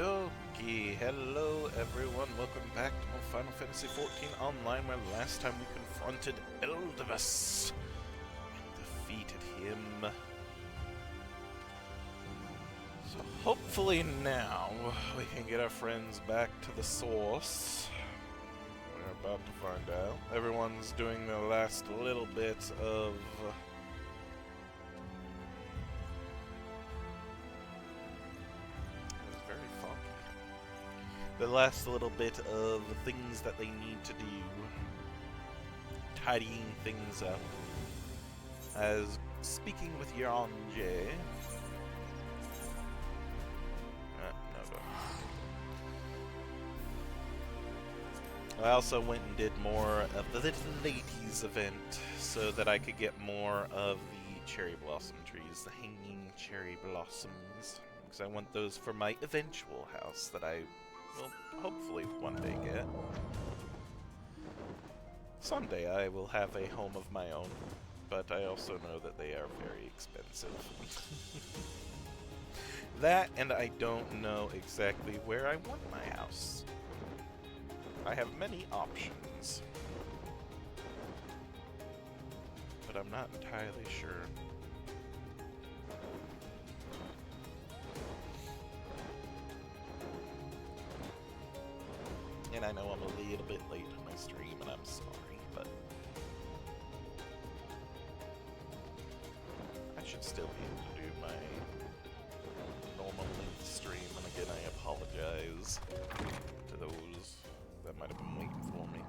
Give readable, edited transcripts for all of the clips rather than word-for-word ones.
Okie hello everyone, welcome back to more Final Fantasy XIV Online, where last time we confronted Eldivus and defeated him. So hopefully now we can get our friends back to the source. We're about to find out. Everyone's doing the last little bit of the last little bit of things that they need to do. Tidying things up. As speaking with Yonje. I also went and did more of the Little Ladies event so that I could get more of the cherry blossom trees, the hanging cherry blossoms. Because I want those for my eventual house that I will hopefully one day get. Someday I will have a home of my own, but I also know that they are very expensive. That, and I don't know exactly where I want my house. I have many options, but I'm not entirely sure. And I know I'm a little bit late on my stream, and I'm sorry, but I should still be able to do my normal length stream, and again I apologize to those that might have been waiting for me.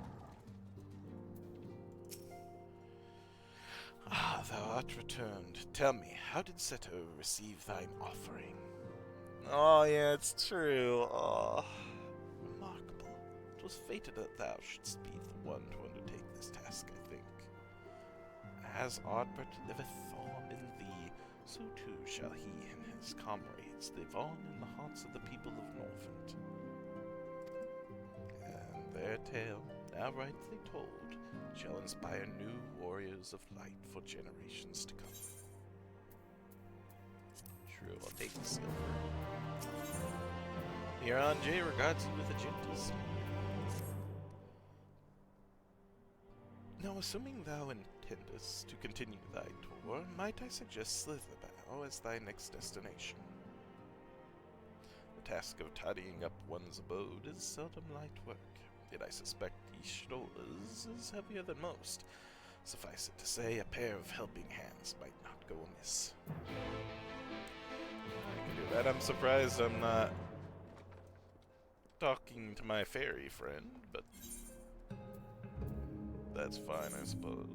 Ah, thou art returned. Tell me, how did Seto receive thine offering? Oh yeah, it's true. Oh, remarkable. It was fated that thou shouldst be the one to undertake this task, I think. As Ardbert liveth on in thee, so too shall he and his comrades live on in the hearts of the people of Norvent. And their tale, now rightly told, shall inspire new warriors of light for generations to come. True, I'll take the silver. Yonje regards you with a gentle smile. Now, assuming thou intendest to continue thy tour, might I suggest Slitherbow as thy next destination? The task of tidying up one's abode is seldom light work, yet I suspect Ishtora's is heavier than most. Suffice it to say, a pair of helping hands might not go amiss. I can do that. I'm surprised I'm not talking to my fairy friend, but that's fine, I suppose.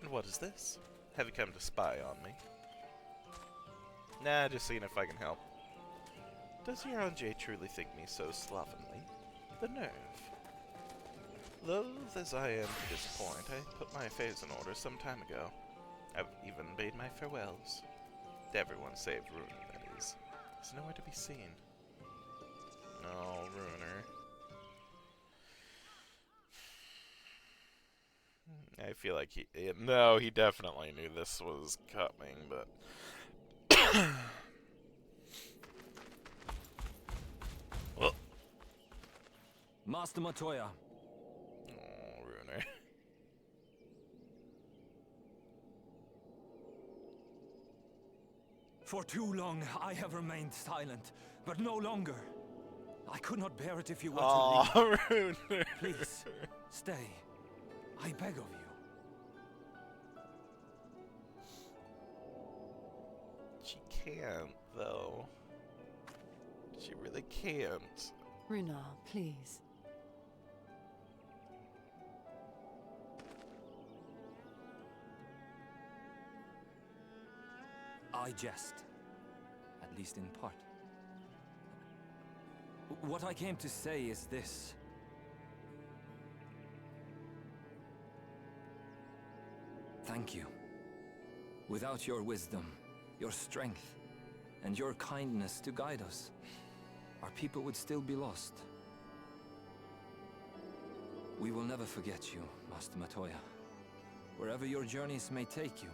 And what is this? Have you come to spy on me? Nah, just seeing if I can help. Does Yonje truly think me so slovenly? The nerve. Loath as I am to disappoint, I put my affairs in order some time ago. I've even bade my farewells. To everyone save Ruiner, that is. He's nowhere to be seen. Oh, Ruiner. I feel like no, he definitely knew this was coming, but well. Master Matoya. Oh, Ruiner. For too long I have remained silent, but no longer. I could not bear it if you were to leave. Ruiner. Please, stay. I beg of you. She can't, though. She really can't. Runar, please. I jest. At least in part. What I came to say is this. Thank you. Without your wisdom, your strength, and your kindness to guide us, our people would still be lost. We will never forget you, Master Matoya. Wherever your journeys may take you,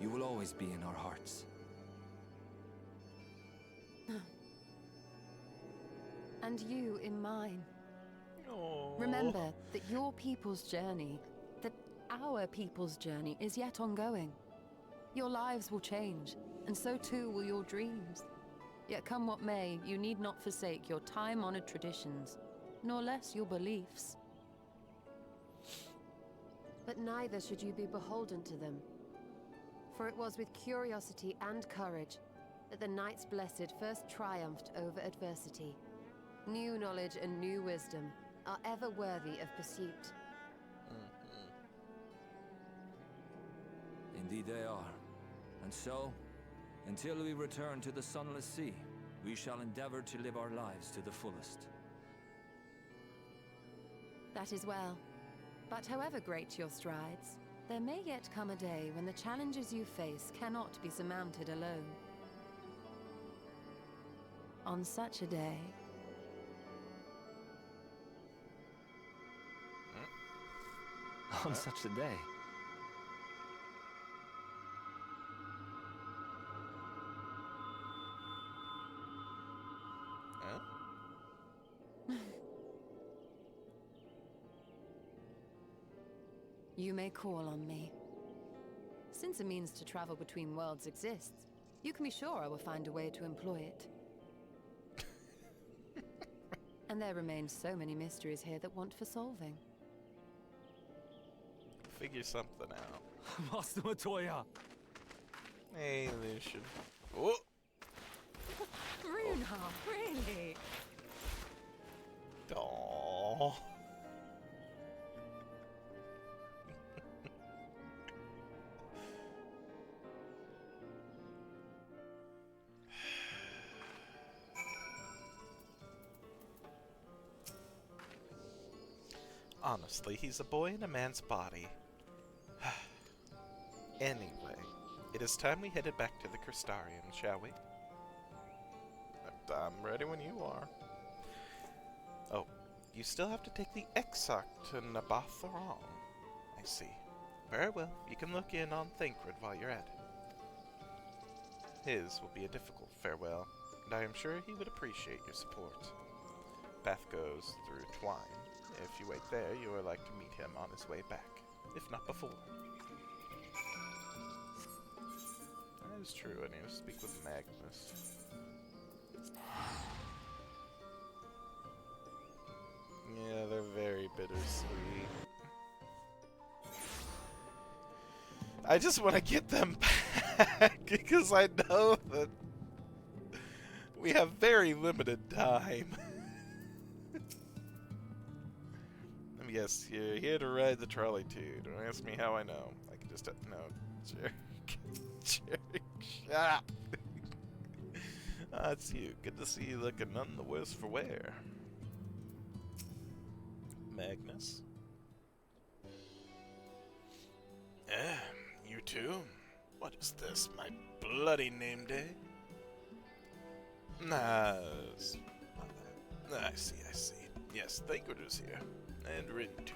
you will always be in our hearts. And you in mine. Aww. Remember that your people's journey, that our people's journey is yet ongoing. Your lives will change, and so too will your dreams. Yet come what may, you need not forsake your time-honored traditions, nor less your beliefs. But neither should you be beholden to them. For it was with curiosity and courage that the Knights Blessed first triumphed over adversity. New knowledge and new wisdom are ever worthy of pursuit. Indeed they are. And so, until we return to the Sunless Sea, we shall endeavor to live our lives to the fullest. That is well. But however great your strides, there may yet come a day when the challenges you face cannot be surmounted alone. On such a day... On such a day. Huh? You may call on me. Since a means to travel between worlds exists, you can be sure I will find a way to employ it. And there remain so many mysteries here that want for solving. Figure something out. Master Matoya! Hey, Lucian. Oh! Bruna, really? Aww. Honestly, he's a boy in a man's body. Anyway, it is time we headed back to the Crystarium, shall we? I'm ready when you are. Oh, you still have to take the XIV to Nabatharon. I see. Very well, you can look in on Thancred while you're at it. His will be a difficult farewell, and I am sure he would appreciate your support. Path goes through Twine. If you wait there, you are like to meet him on his way back, if not before. That is true, I need to speak with Magnus. Yeah, they're very bittersweet. I just want to get them back, because I know that we have very limited time. Yes, you're here to ride the trolley too. Don't ask me how I know. I can just no, jerk, jerk, shut up. Ah, it's you. Good to see you looking none the worse for wear. Magnus. You too? What is this? My bloody name day? Nah, it's not that. I see. Yes, Thancred is here. And Rin too.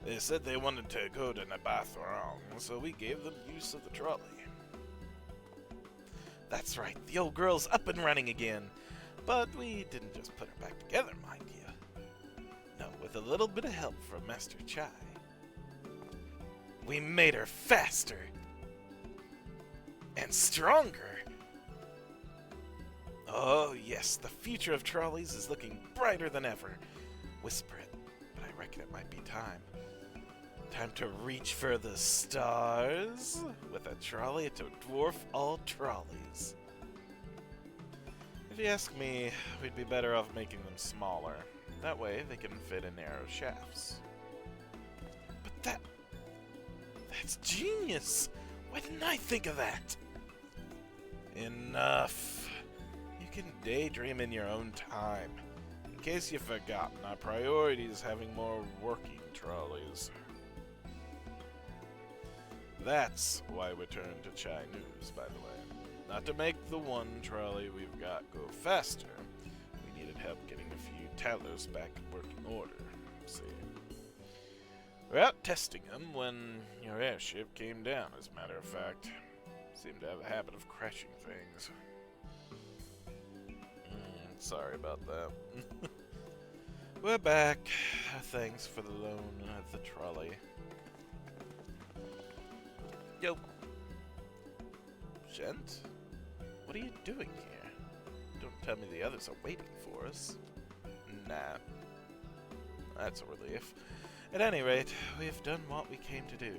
They said they wanted to go to Nabatharon, so we gave them use of the trolley. That's right, the old girl's up and running again. But we didn't just put her back together, mind you. No, with a little bit of help from Master Chai. We made her faster. And stronger. Oh yes, the future of trolleys is looking brighter than ever. Whisper it. I reckon it might be time. Time to reach for the stars with a trolley to dwarf all trolleys. If you ask me, we'd be better off making them smaller. That way they can fit in narrow shafts. But that's genius! Why didn't I think of that? Enough. You can daydream in your own time. In case you've forgotten, our priority is having more working trolleys. That's why we turned to Chai News, by the way. Not to make the one trolley we've got go faster. We needed help getting a few tellers back in working order. See? We're out testing them when your airship came down, as a matter of fact. Seemed to have a habit of crashing things. Sorry about that. We're back. Thanks for the loan of the trolley. Yo. Gent? What are you doing here? Don't tell me the others are waiting for us. Nah. That's a relief. At any rate, we've done what we came to do,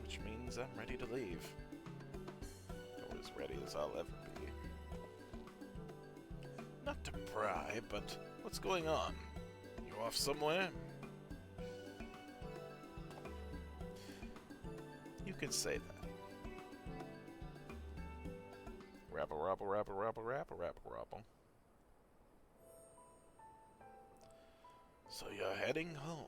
which means I'm ready to leave. Or as ready as I'll ever be. Not to pry, but what's going on? You off somewhere? You can say that. Rabble, rabble, rabble, rabble, rabble, rabble, rabble. So you're heading home.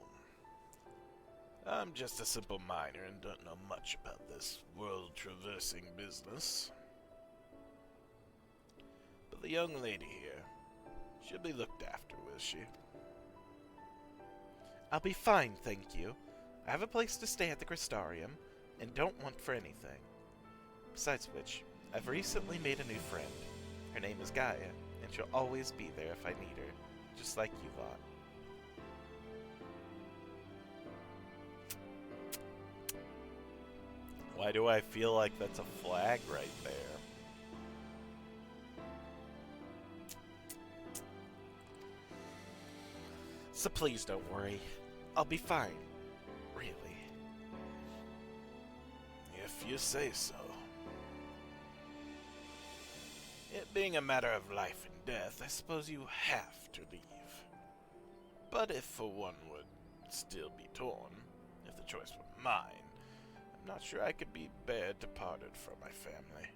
I'm just a simple miner and don't know much about this world-traversing business. But the young lady here, she'll be looked after, will she? I'll be fine, thank you. I have a place to stay at the Crystarium, and don't want for anything. Besides which, I've recently made a new friend. Her name is Gaia, and she'll always be there if I need her, just like you lot. Why do I feel like that's a flag right there? So please don't worry. I'll be fine. Really. If you say so. It being a matter of life and death, I suppose you have to leave. But if for one would still be torn, if the choice were mine, I'm not sure I could be bared to parted from my family.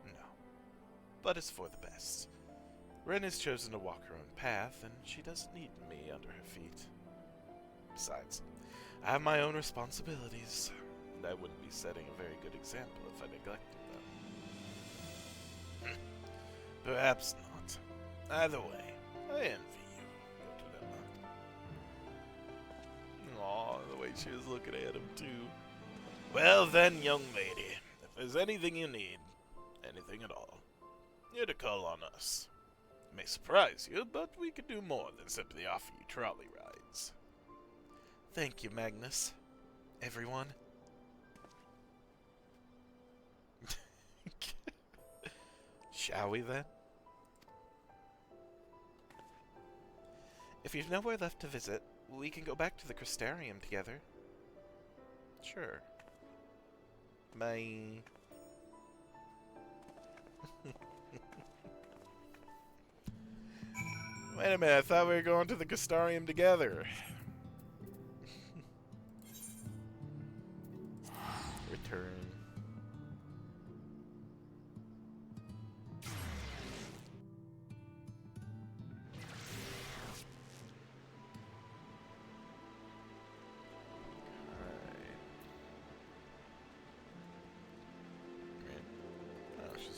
No. But it's for the best. Ren has chosen to walk her own path, and she doesn't need me under her feet. Besides, I have my own responsibilities, and I wouldn't be setting a very good example if I neglected them. Perhaps not. Either way, I envy you, Yotelema. Aw, the way she was looking at him, too. Well then, young lady, if there's anything you need, anything at all, you're to call on us. It may surprise you, but we could do more than simply offer you trolley rides. Thank you, Magnus. Everyone. Shall we then? If you've nowhere left to visit, we can go back to the Crystarium together. Sure. Bye. Wait a minute, I thought we were going to the Crystarium together. Return.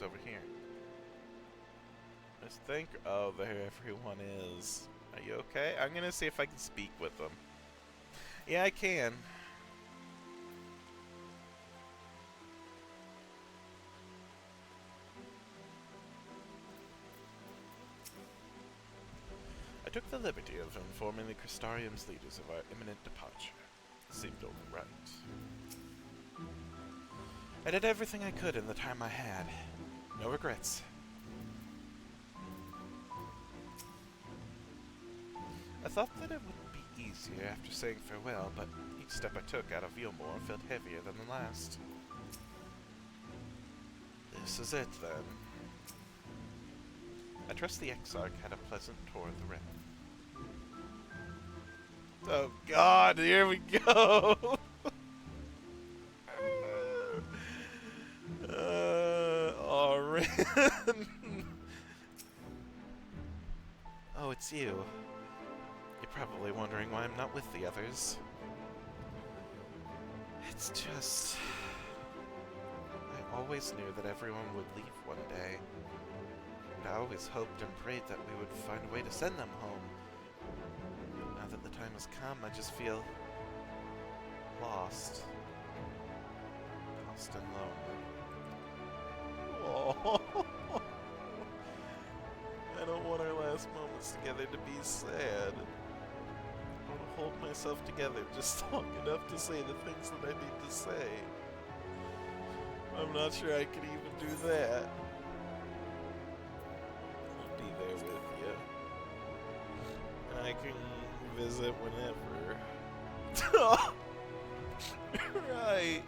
Over here. Let's think. Oh, there everyone is. Are you okay? I'm gonna see if I can speak with them. Yeah, I can. I took the liberty of informing the Crystarium's leaders of our imminent departure. It seemed only right. I did everything I could in the time I had. No regrets. I thought that it would be easier after saying farewell, but each step I took out of Yilmore felt heavier than the last. This is it, then. I trust the Exarch had a pleasant tour of the realm. Oh god, here we go! Oh, it's you. You're probably wondering why I'm not with the others. It's just... always knew that everyone would leave one day. And I always hoped and prayed that we would find a way to send them home. Now that the time has come, I just feel lost. Lost and lonely. Oh. I don't want our last moments together to be sad. I want to hold myself together just long enough to say the things that I need to say. I'm not sure I could even do that. I'll be there with you. I can visit whenever. Right.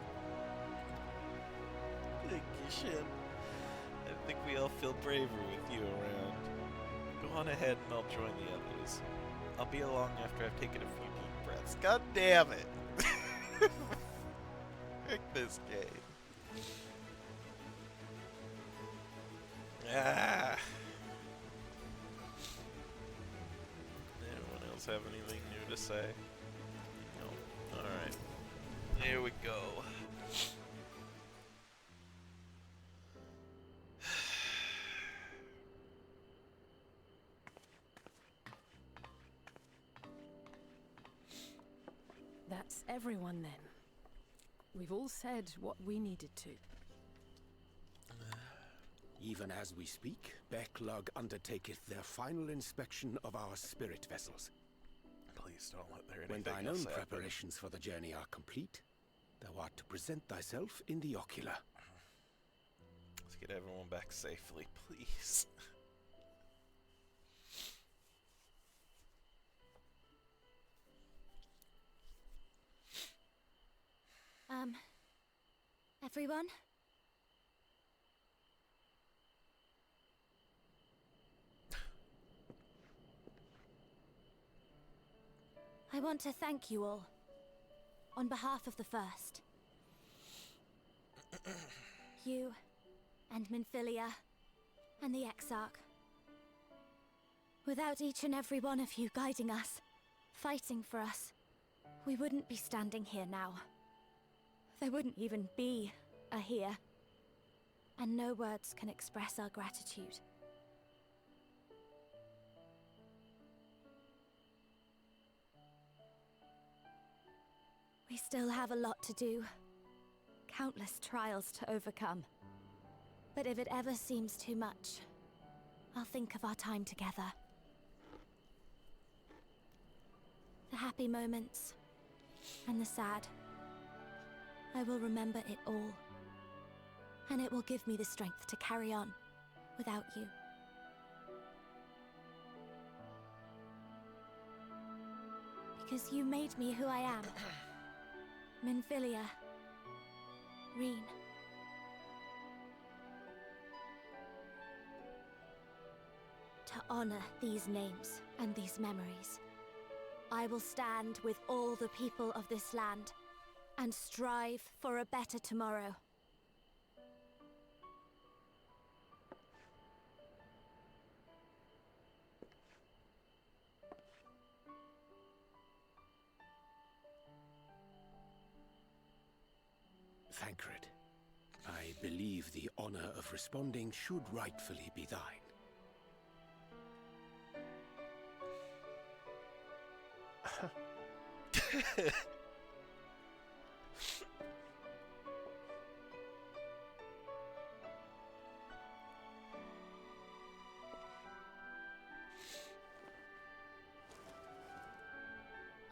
Thank you, Shin. I think we all feel braver with you around. Go on ahead and I'll join the others. I'll be along after I've taken a few deep breaths. God damn it! Frick this game. Ah! Anyone else have anything new to say? No. Alright. Here we go. That's everyone then. We've all said what we needed to. Even as we speak, Backlog undertaketh their final inspection of our spirit vessels. Please don't let there When anything thine else own happen. preparations for the journey are complete, thou art to present thyself in the ocular. Let's get everyone back safely, please. Everyone? I want to thank you all, on behalf of the First. You, and Minfilia, and the Exarch. Without each and every one of you guiding us, fighting for us, we wouldn't be standing here now. There wouldn't even be a here. And no words can express our gratitude. We still have a lot to do. Countless trials to overcome. But if it ever seems too much, I'll think of our time together. The happy moments, and the sad. I will remember it all. And it will give me the strength to carry on without you. Because you made me who I am. Minfilia. Reen. To honor these names and these memories, I will stand with all the people of this land and strive for a better tomorrow. Thancred, I believe the honor of responding should rightfully be thine.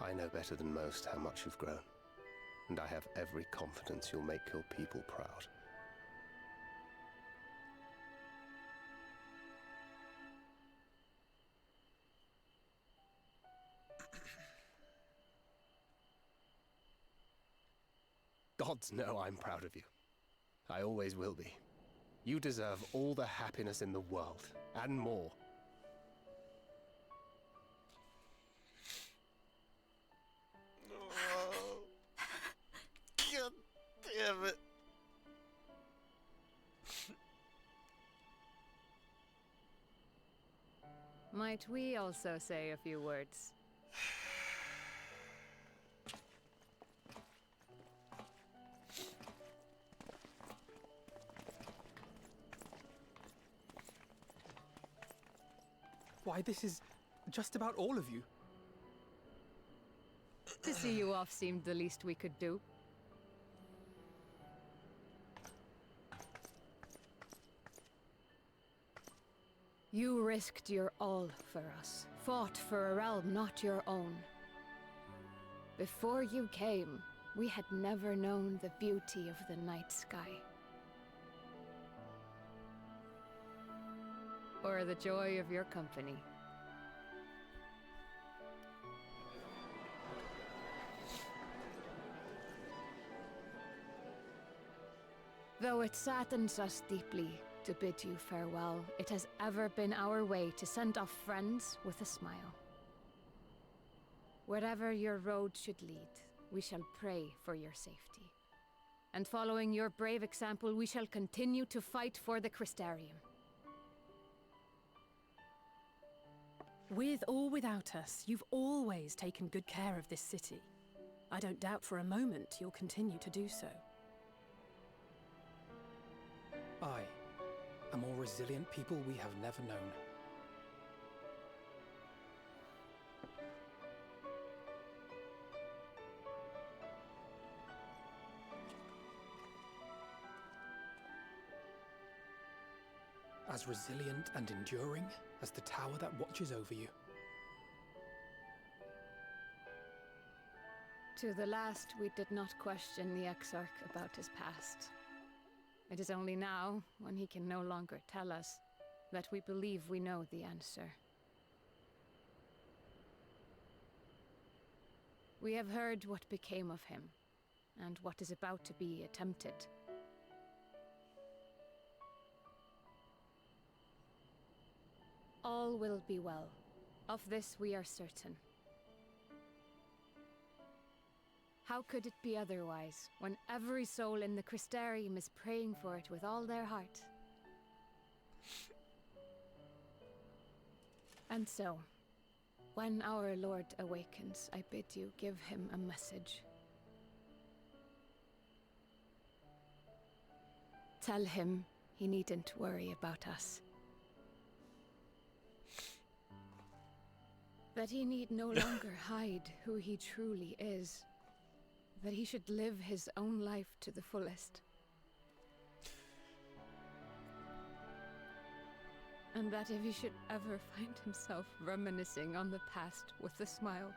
I know better than most how much you've grown, and I have every confidence you'll make your people proud. Gods know I'm proud of you. I always will be. You deserve all the happiness in the world, and more. Oh. God damn it. Might we also say a few words? Why, this is just about all of you. To see you off seemed the least we could do. You risked your all for us, fought for a realm not your own. Before you came, we had never known the beauty of the night sky. Or the joy of your company. Though it saddens us deeply to bid you farewell, it has ever been our way to send off friends with a smile. Wherever your road should lead, we shall pray for your safety. And following your brave example, we shall continue to fight for the Crystarium. With or without us, you've always taken good care of this city. I don't doubt for a moment you'll continue to do so. I, a more resilient people we have never known. As resilient and enduring as the tower that watches over you. To the last, we did not question the Exarch about his past. It is only now, when he can no longer tell us, that we believe we know the answer. We have heard what became of him, and what is about to be attempted. All will be well. Of this we are certain. How could it be otherwise, when every soul in the Crystarium is praying for it with all their heart? And so, when our Lord awakens, I bid you give him a message. Tell him he needn't worry about us. That he need no longer hide who he truly is. That he should live his own life to the fullest. And that if he should ever find himself reminiscing on the past with a smile,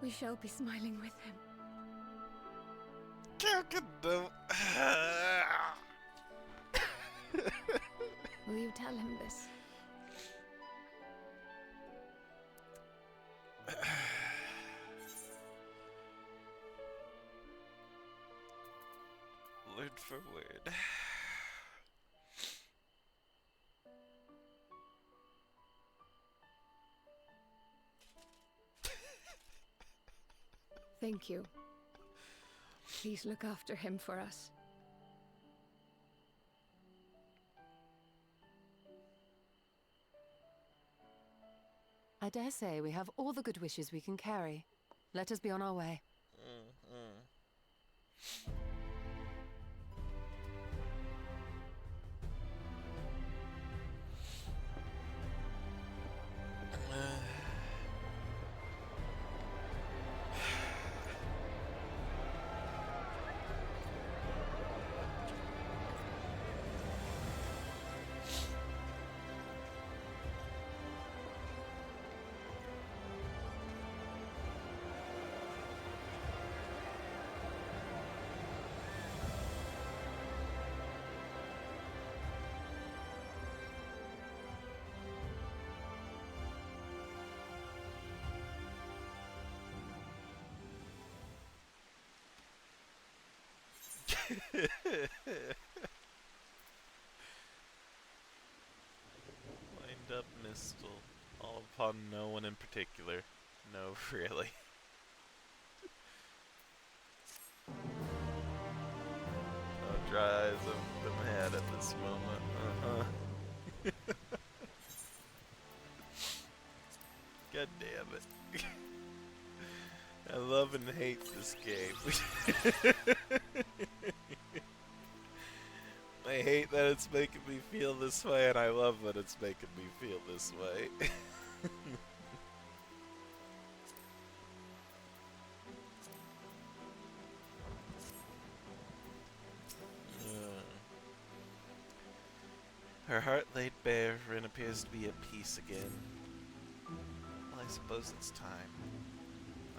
we shall be smiling with him. Will you tell him this? Word for word. Thank you. Please look after him for us. I dare say we have all the good wishes we can carry. Let us be on our way. Wind up, Mistle. All upon no one in particular. No, really. Oh, dry eyes of the mad at this moment. God damn it. I love and hate this game. I hate that it's making me feel this way, and I love that it's making me feel this way. Her heart laid bare, Rin appears to be at peace again. Well, I suppose it's time.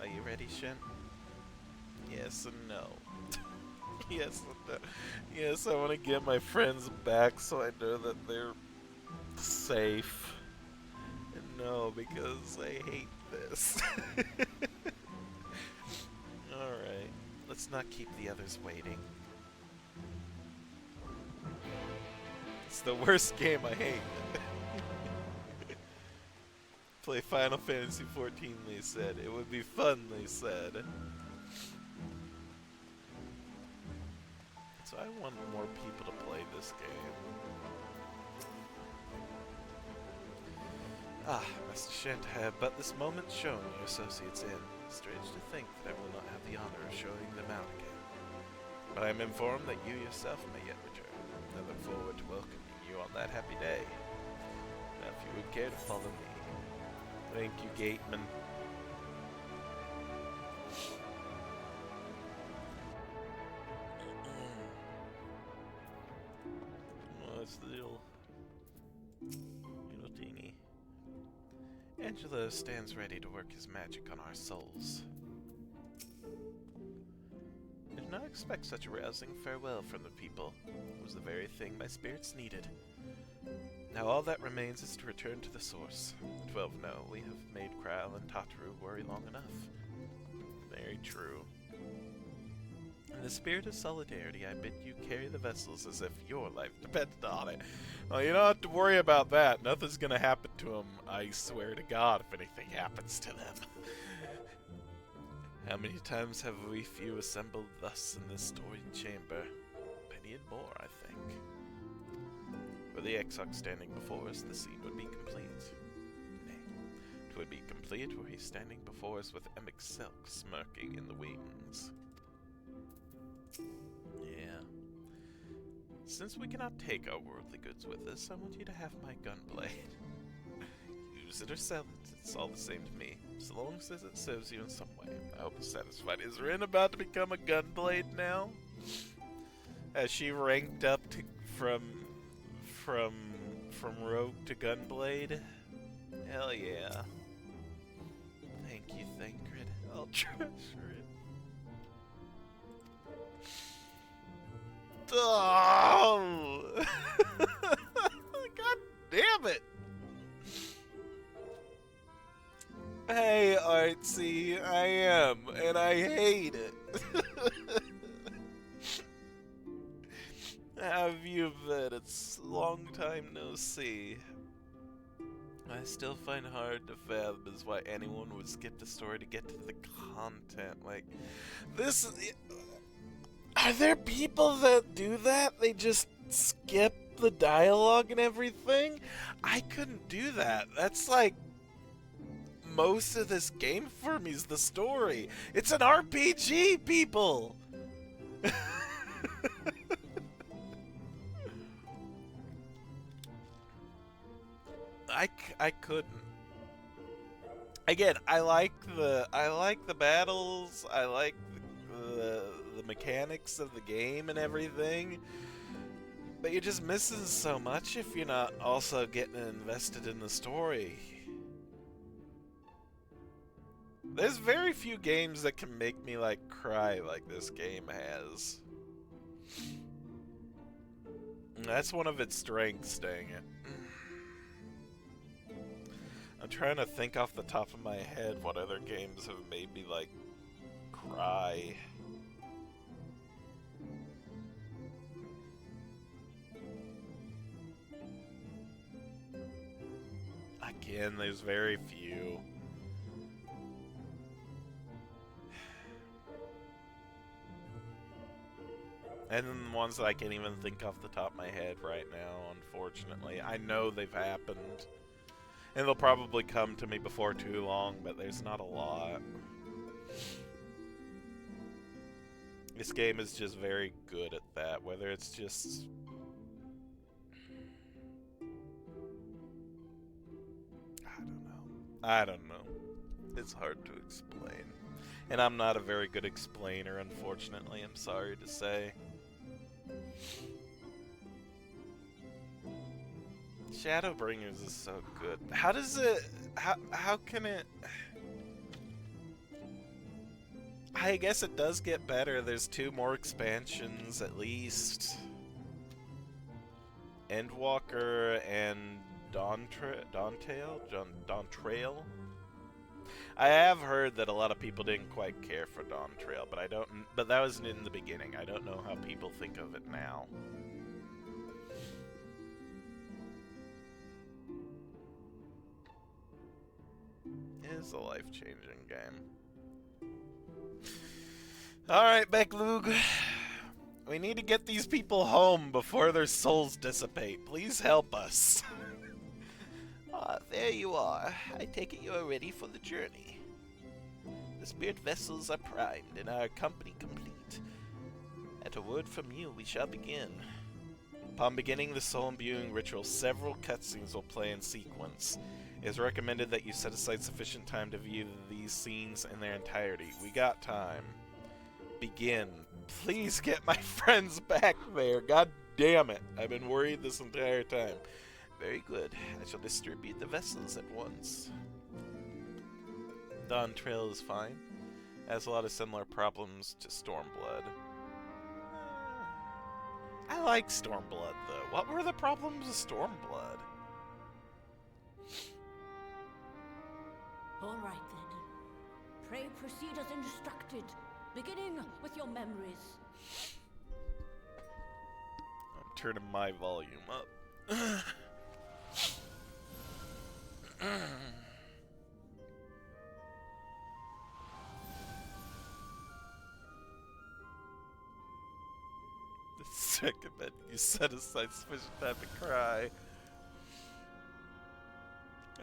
Are you ready, Shen? Yes and no. Yes and no. Yes, I want to get my friends back so I know that they're safe. And no, because I hate this. Alright, let's not keep the others waiting. It's the worst game I hate. Play Final Fantasy XIV, they said. It would be fun, they said. So I want more people to play this game. Ah, Master Shen, have but this moment shown your associates in. Strange to think that I will not have the honor of showing them out again. But I am informed that you yourself may yet return. I look forward to welcoming you on that happy day. Now, if you would care to follow me. Thank you, Gateman. Oh, it's the little thingy. Angelo stands ready to work his magic on our souls. I did not expect such a rousing farewell from the people. It was the very thing my spirits needed. Now all that remains is to return to the source. The 12 know we have made Kral and Tataru worry long enough. Very true. In the spirit of solidarity, I bid you carry the vessels as if your life depended on it. Well, you don't have to worry about that. Nothing's gonna happen to them, I swear to God, if anything happens to them. How many times have we few assembled thus in this storied chamber? Many and more, I think. Were the Exarch standing before us, the scene would be complete. Nay, it would be complete were he standing before us with Emic Silk smirking in the wings. Yeah. Since we cannot take our worldly goods with us, I want you to have my gunblade. Use it or sell it, it's all the same to me, so long as it serves you in some way. I hope it's satisfied. Is Rin about to become a gunblade now? Has she ranked up to, from rogue to gunblade? Hell yeah. Thank you, Thancred. I'll treasure it. Oh! God damn it! Hey, Artsy, I am, and I hate it. How have you been? It's a long time no see. I still find hard to fathom is why anyone would skip the story to get to the content. Like, this is... Are there people that do that? They just skip the dialogue and everything? I couldn't do that. That's like... most of this game for me is the story. It's an RPG, people! I couldn't. Again, I like the battles. I like the mechanics of the game and everything. But you're just missing so much if you're not also getting invested in the story. There's very few games that can make me like cry like this game has. And that's one of its strengths, dang it. I'm trying to think off the top of my head what other games have made me like cry. Again, there's very few. And then the ones that I can't even think off the top of my head right now, unfortunately. I know they've happened. And they'll probably come to me before too long, but there's not a lot. This game is just very good at that, whether it's just I don't know. It's hard to explain. And I'm not a very good explainer, unfortunately, I'm sorry to say. Shadowbringers is so good. How does it... How can it... I guess it does get better. There's 2 more expansions, at least. Endwalker and Dawntrail? I have heard that a lot of people didn't quite care for Dawntrail, but that was in the beginning. I don't know how people think of it now. It is a life-changing game. Alright, Becklug. We need to get these people home before their souls dissipate. Please help us. Ah, there you are. I take it you are ready for the journey. The spirit vessels are primed and our company complete. At a word from you, we shall begin. Upon beginning the soul imbuing ritual, several cutscenes will play in sequence. It is recommended that you set aside sufficient time to view these scenes in their entirety. We got time. Begin. Please get my friends back there. God damn it. I've been worried this entire time. Very good. I shall distribute the vessels at once. Dawntrail is fine. It has a lot of similar problems to Stormblood. I like Stormblood, though. What were the problems with Stormblood? All right, then. Pray proceed as instructed, beginning with your memories. I'm turning my volume up. The second that you set aside sufficient time to cry.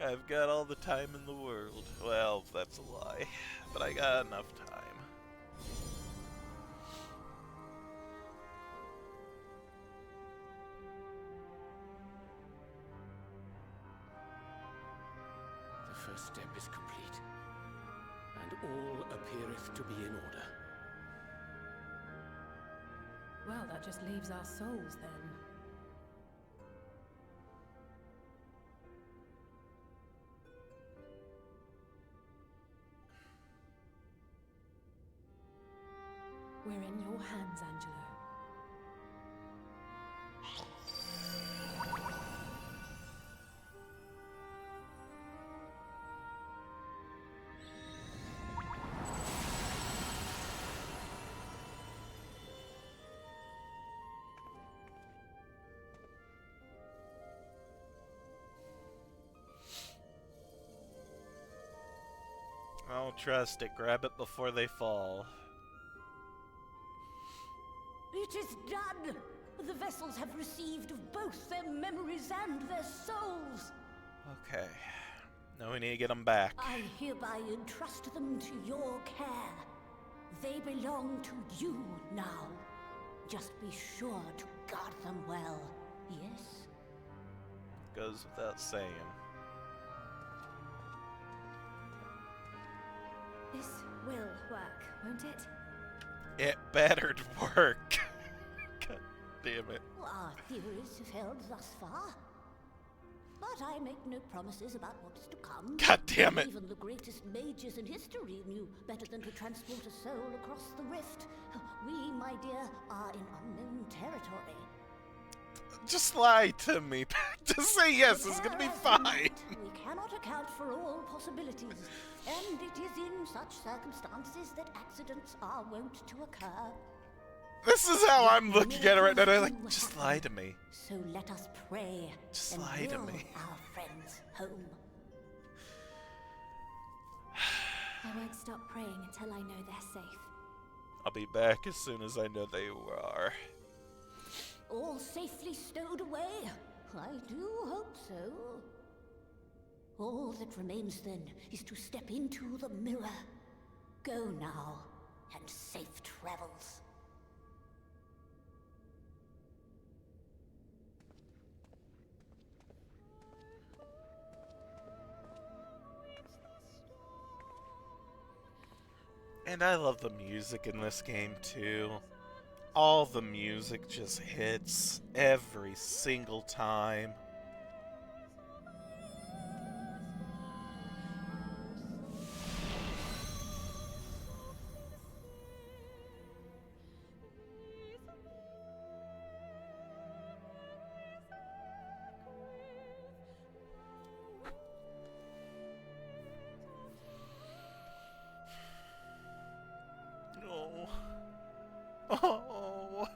I've got all the time in the world. Well, that's a lie. But I got enough time. The first step is complete, and all appeareth to be in order. Well, that just leaves our souls then. We're in your hands, Angelo. Don't trust it. Grab it before they fall. It is done! The vessels have received both their memories and their souls. Okay. Now we need to get them back. I hereby entrust them to your care. They belong to you now. Just be sure to guard them well, yes? Goes without saying. This will work, won't it? It bettered work. God damn it. Our theories have held thus far. But I make no promises about what's to come. God damn it. Even the greatest mages in history knew better than to transport a soul across the rift. We, my dear, are in unknown territory. Just lie to me. Just say yes, it's gonna be fine. We cannot account for all possibilities, and it is in such circumstances that accidents are wont to occur. This is how I'm looking at it right now. I'm like, just lie to me. So let us pray Just and lie to will me. our friends home. I won't stop praying until I know they're safe. I'll be back as soon as I know they are. All safely stowed away? I do hope so. All that remains then is to step into the mirror. Go now, and safe travels. And I love the music in this game too. All the music just hits every single time. Oh.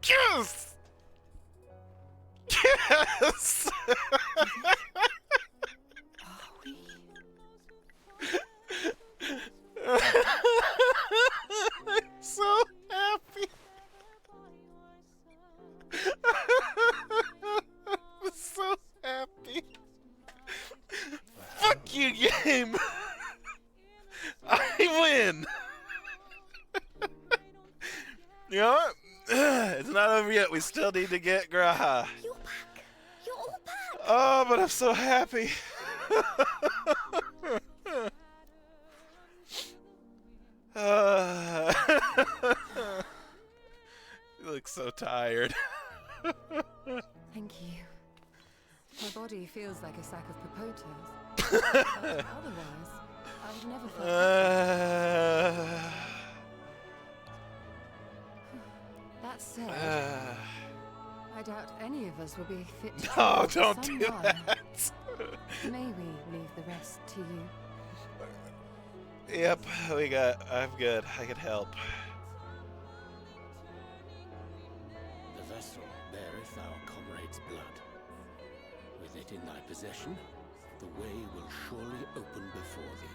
Yes! Yes! I'm so happy. I'm so happy. Fuck you, game! I win! You know what? It's not over yet. We still need to get Graha. You're back. You're all back. Oh, but I'm so happy. You look so tired. Thank you. My body feels like a sack of potatoes. But otherwise, I've never felt that said, I doubt any of us will be fit to No, travel for don't some do while. that. May we leave the rest to you? Yep, I'm good. I can help. The vessel beareth our comrade's blood. With it in thy possession, the way will surely open before thee.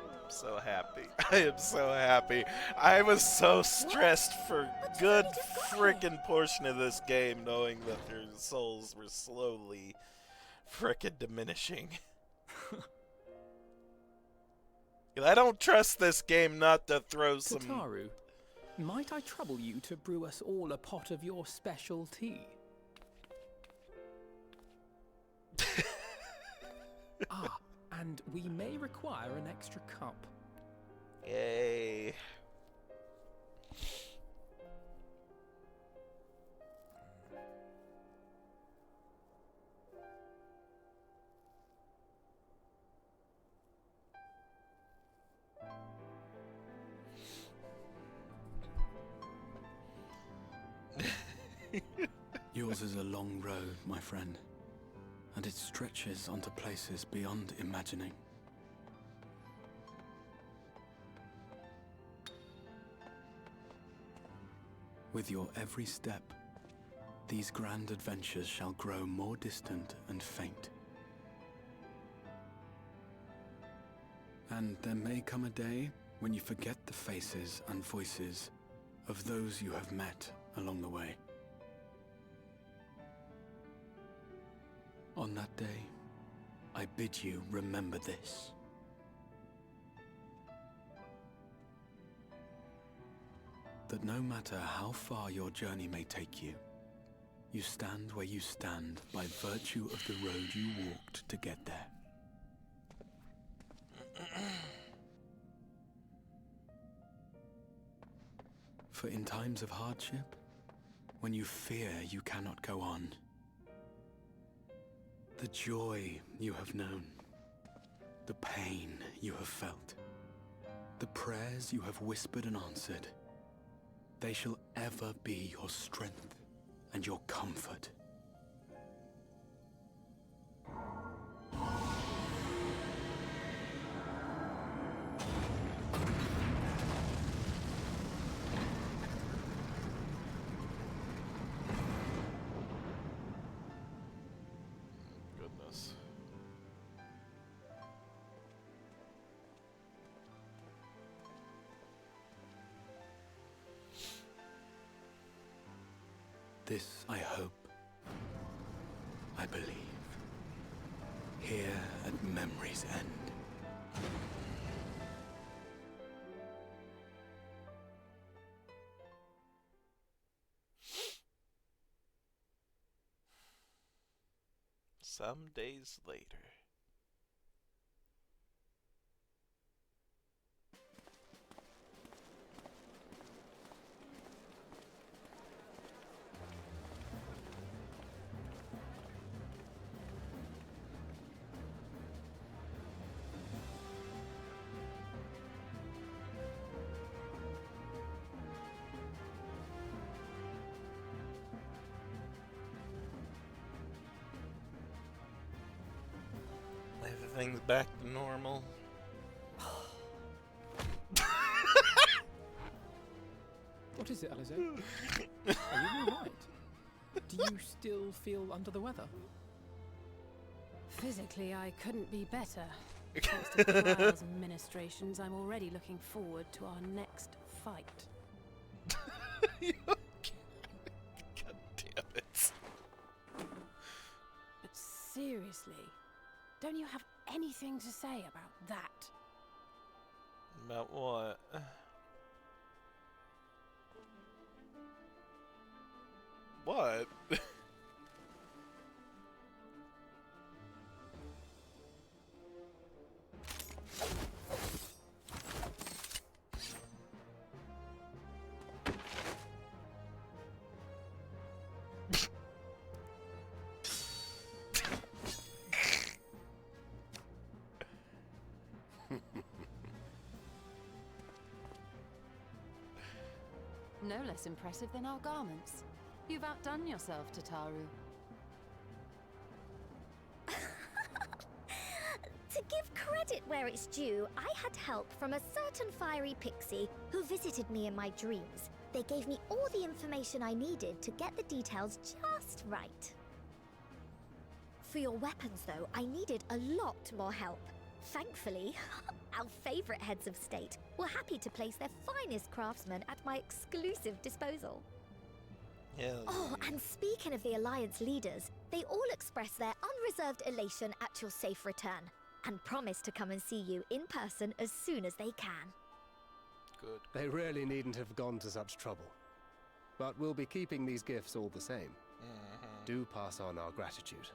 I'm so happy. I am so happy. I was so stressed for a good frickin' portion of this game knowing that their souls were slowly frickin' diminishing. I don't trust this game not to throw some... Kataru, might I trouble you to brew us all a pot of your special tea? And we may require an extra cup. Yay. Yours is a long road, my friend. and it stretches onto places beyond imagining. With your every step, these grand adventures shall grow more distant and faint. And there may come a day when you forget the faces and voices of those you have met along the way. On that day, I bid you remember this. That no matter how far your journey may take you, you stand where you stand by virtue of the road you walked to get there. For in times of hardship, when you fear you cannot go on, the joy you have known, the pain you have felt, the prayers you have whispered and answered, they shall ever be your strength and your comfort. Goodness. This I hope, I believe, here at memory's end. Some days later. Everything's back to normal. What is it, Alize? Are you alright? Do you still feel under the weather? Physically, I couldn't be better. Thanks to Trial's ministrations, I'm already looking forward to our next fight. God damn it. But seriously, don't you have anything to say about that? About what? What? No less impressive than our garments. You've outdone yourself, Tataru. To give credit where it's due, I had help from a certain fiery pixie who visited me in my dreams. They gave me all the information I needed to get the details just right. For your weapons, though, I needed a lot more help. Thankfully, our favorite heads of state were happy to place their finest craftsmen at my exclusive disposal. Oh, and speaking of the Alliance leaders, they all expressed their unreserved elation at your safe return, and promise to come and see you in person as soon as they can. Good. They really needn't have gone to such trouble. But we'll be keeping these gifts all the same. Do pass on our gratitude.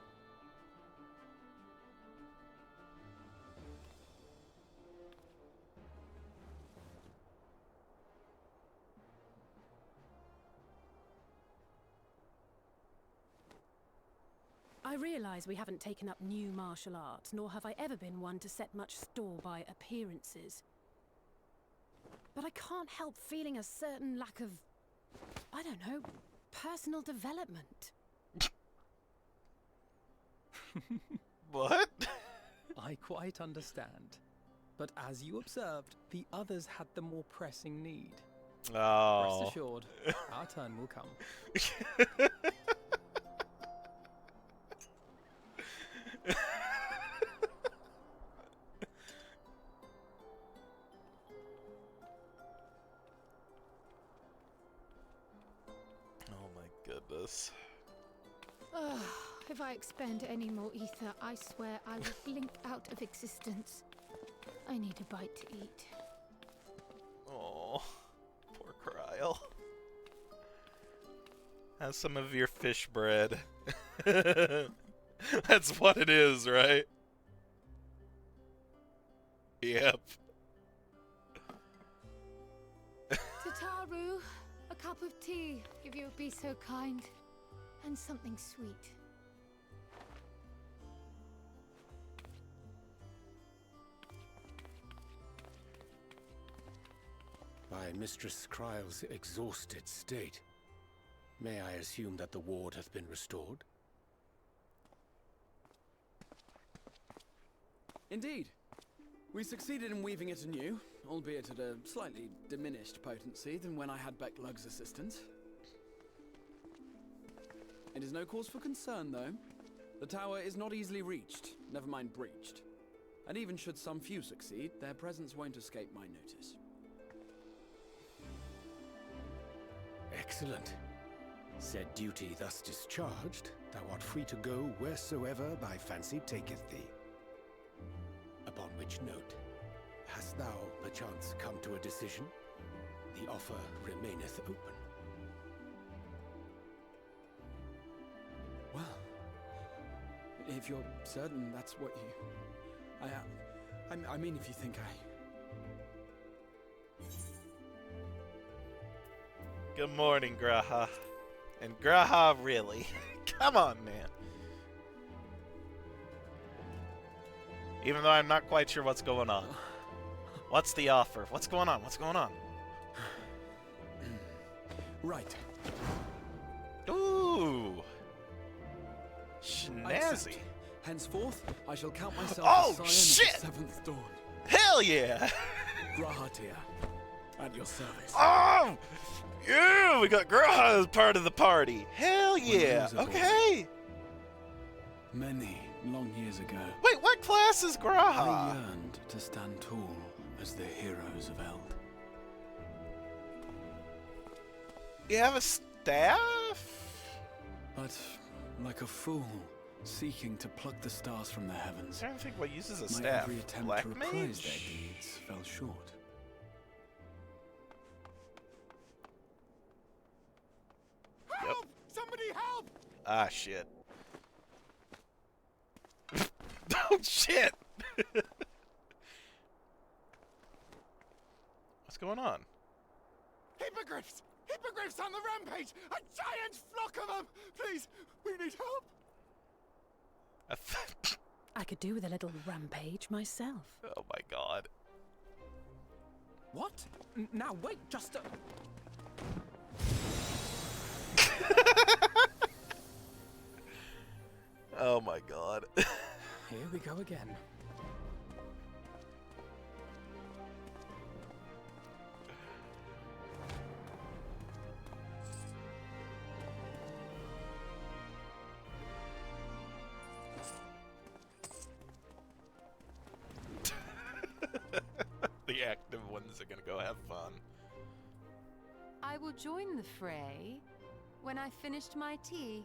I realise we haven't taken up new martial arts, nor have I ever been one to set much store by appearances. But I can't help feeling a certain lack of, I don't know, personal development. What? I quite understand. But as you observed, the others had the more pressing need. Oh. Rest assured, our turn will come. Oh my goodness. If I expend any more ether, I swear I will blink out of existence. I need a bite to eat. Oh, poor Cryle. Have some of your fish bread. That's what it is, right? Yep. Tataru, a cup of tea, if you would be so kind. And something sweet. By Mistress Kryle's exhausted state, may I assume that the ward hath been restored? Indeed. We succeeded in weaving it anew, albeit at a slightly diminished potency than when I had Becklug's assistance. It is no cause for concern, though. The tower is not easily reached, never mind breached. And even should some few succeed, their presence won't escape my notice. Excellent. Said duty thus discharged, thou art free to go wheresoever thy fancy taketh thee. Upon which note, hast thou perchance come to a decision? The offer remaineth open. Well, if you're certain that's what you... I mean, if you think Good morning, Graha. And Graha, really? Come on, man. Even though I'm not quite sure what's going on. What's the offer? What's going on? What's going on? Right. Ooh. I accept. Snazzy. Henceforth, I shall count myself Oh, a scion shit! of the seventh dawn. Hell yeah! Grahatir, at your service. Oh! Yeah, we got Graha as part of the party. Hell yeah! When I was a boy. Okay. Many long years ago, Wait, what class is I Graha? yearned to stand tall as the heroes of Eld. You have a staff? But, like a fool, seeking to pluck the stars from the heavens, I'm trying to think what uses a my staff. every attempt Black to reprise mage? their deeds fell short. Yep. Somebody help! Ah, shit. Oh, shit! What's going on? Hippogriffs! Hippogriffs on the rampage! A giant flock of them! Please, we need help! I could do with a little rampage myself. Oh my god. What? Now wait, just a... Oh my god. Here we go again. The active ones are gonna go have fun. I will join the fray when I finished my tea.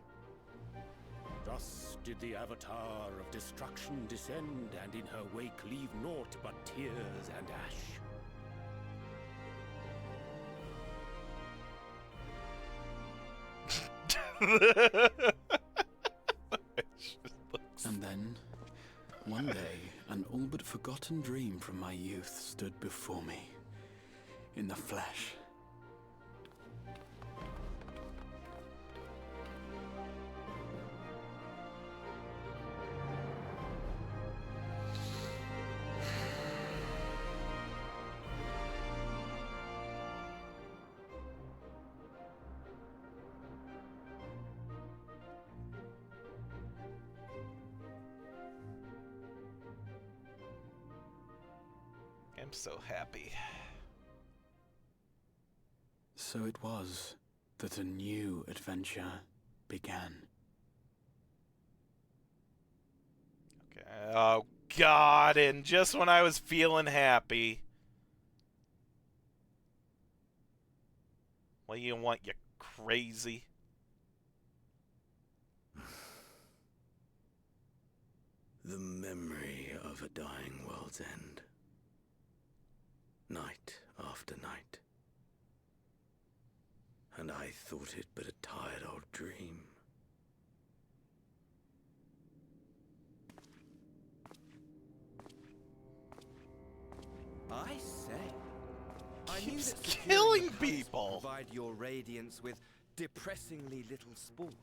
Thus did the Avatar of Destruction descend, and in her wake leave naught but tears and ash. And then, one day, an all but forgotten dream from my youth stood before me, in the flesh. I'm so happy. So it was that a new adventure began. Okay. Oh, God, and just when I was feeling happy. What do you want, you crazy? The memory of a dying world's end. Night after night. And I thought it but a tired old dream. I say, I knew Keeps that securing killing the palace people. would provide your radiance with depressingly little sport,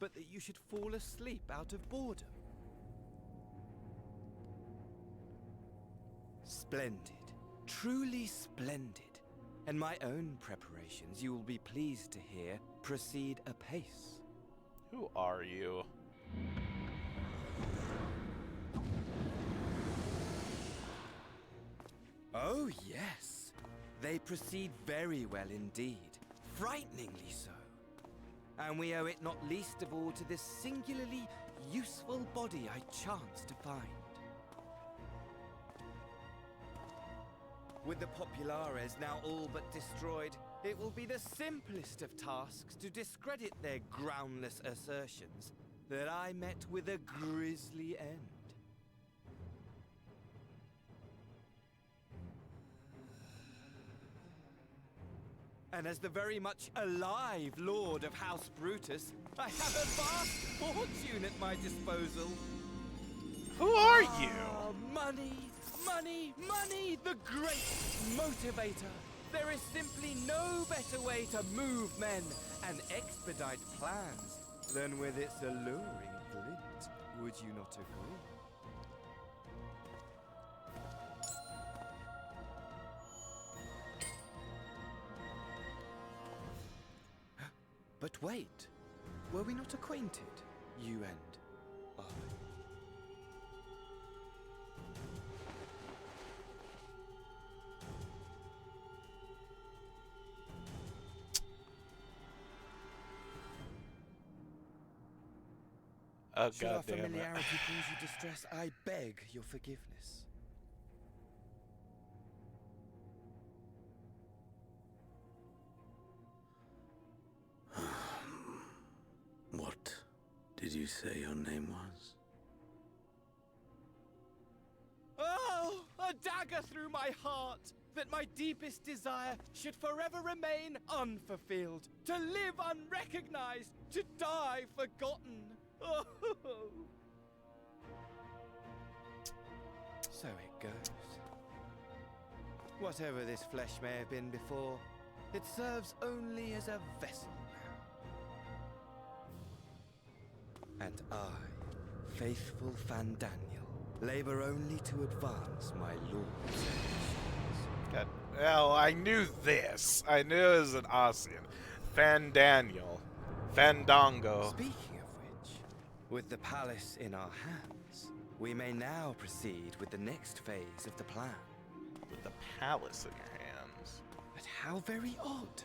but that you should fall asleep out of boredom. Splendid, truly splendid. And my own preparations, you will be pleased to hear, proceed apace. Who are you? Oh, yes. They proceed very well indeed. Frighteningly so. And we owe it not least of all to this singularly useful body I chanced to find. With the Populares now all but destroyed, it will be the simplest of tasks to discredit their groundless assertions that I met with a grisly end. And as the very much alive Lord of House Brutus, I have a vast fortune at my disposal. Who are you? Ah, money, money, money, the great motivator. There is simply no better way to move men and expedite plans than with its alluring glint. Would you not agree? But wait, were we not acquainted, you and I? Oh, Should our God damn it. familiarity cause you distress, I beg your forgiveness. What did you say your name was? Oh, a dagger through my heart! That my deepest desire should forever remain unfulfilled, to live unrecognized, to die forgotten. Oh. So it goes. Whatever this flesh may have been before, it serves only as a vessel now. And I, faithful Fandaniel, labor only to advance my lord's ambitions. God, well, I knew this. I knew it was an Ossian. Fandaniel. Fandango. Speaking of which, with the palace in our hands, we may now proceed with the next phase of the plan. With the palace in your hands. But how very odd.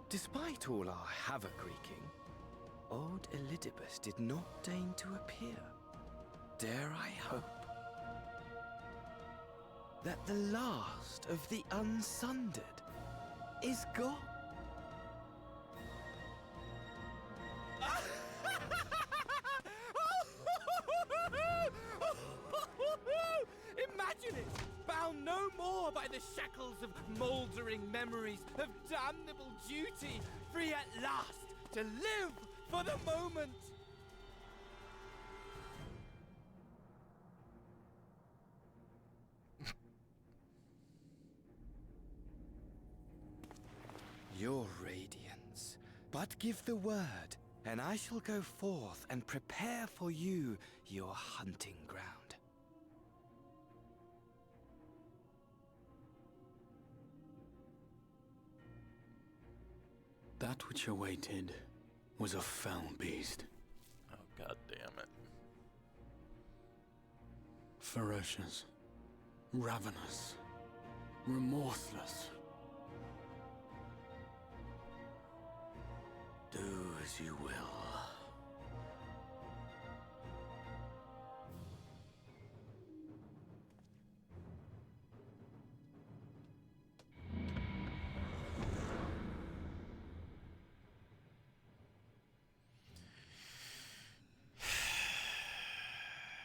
Despite all our havoc wreaking, old Elidibus did not deign to appear. Dare I hope that the last of the unsundered is gone? Imagine it! Bound no more by the shackles of mouldering memories of damnable duty, free at last to live for the moment! Your radiance. But give the word, and I shall go forth and prepare for you your hunting ground. That which awaited was a fell beast. Oh, God damn it. Ferocious, ravenous, remorseless. Do as you will.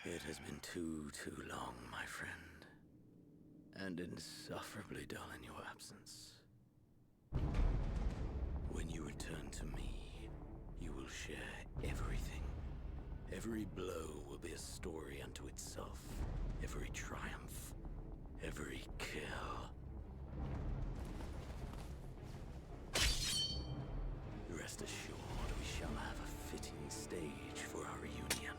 It has been too long, my friend. And insufferably dull in your absence. When you return to me, you will share everything. Every blow will be a story unto itself. Every triumph, every kill. Rest assured, we shall have a fitting stage for our reunion.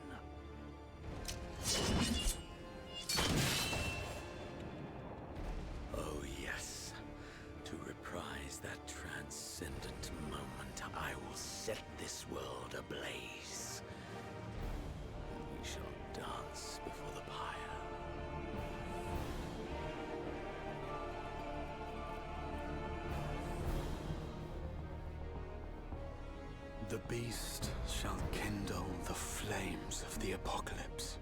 Oh yes, to reprise that transcendent moment, I will set this world ablaze. And we shall dance before the pyre. The beast shall kindle the flames of the apocalypse.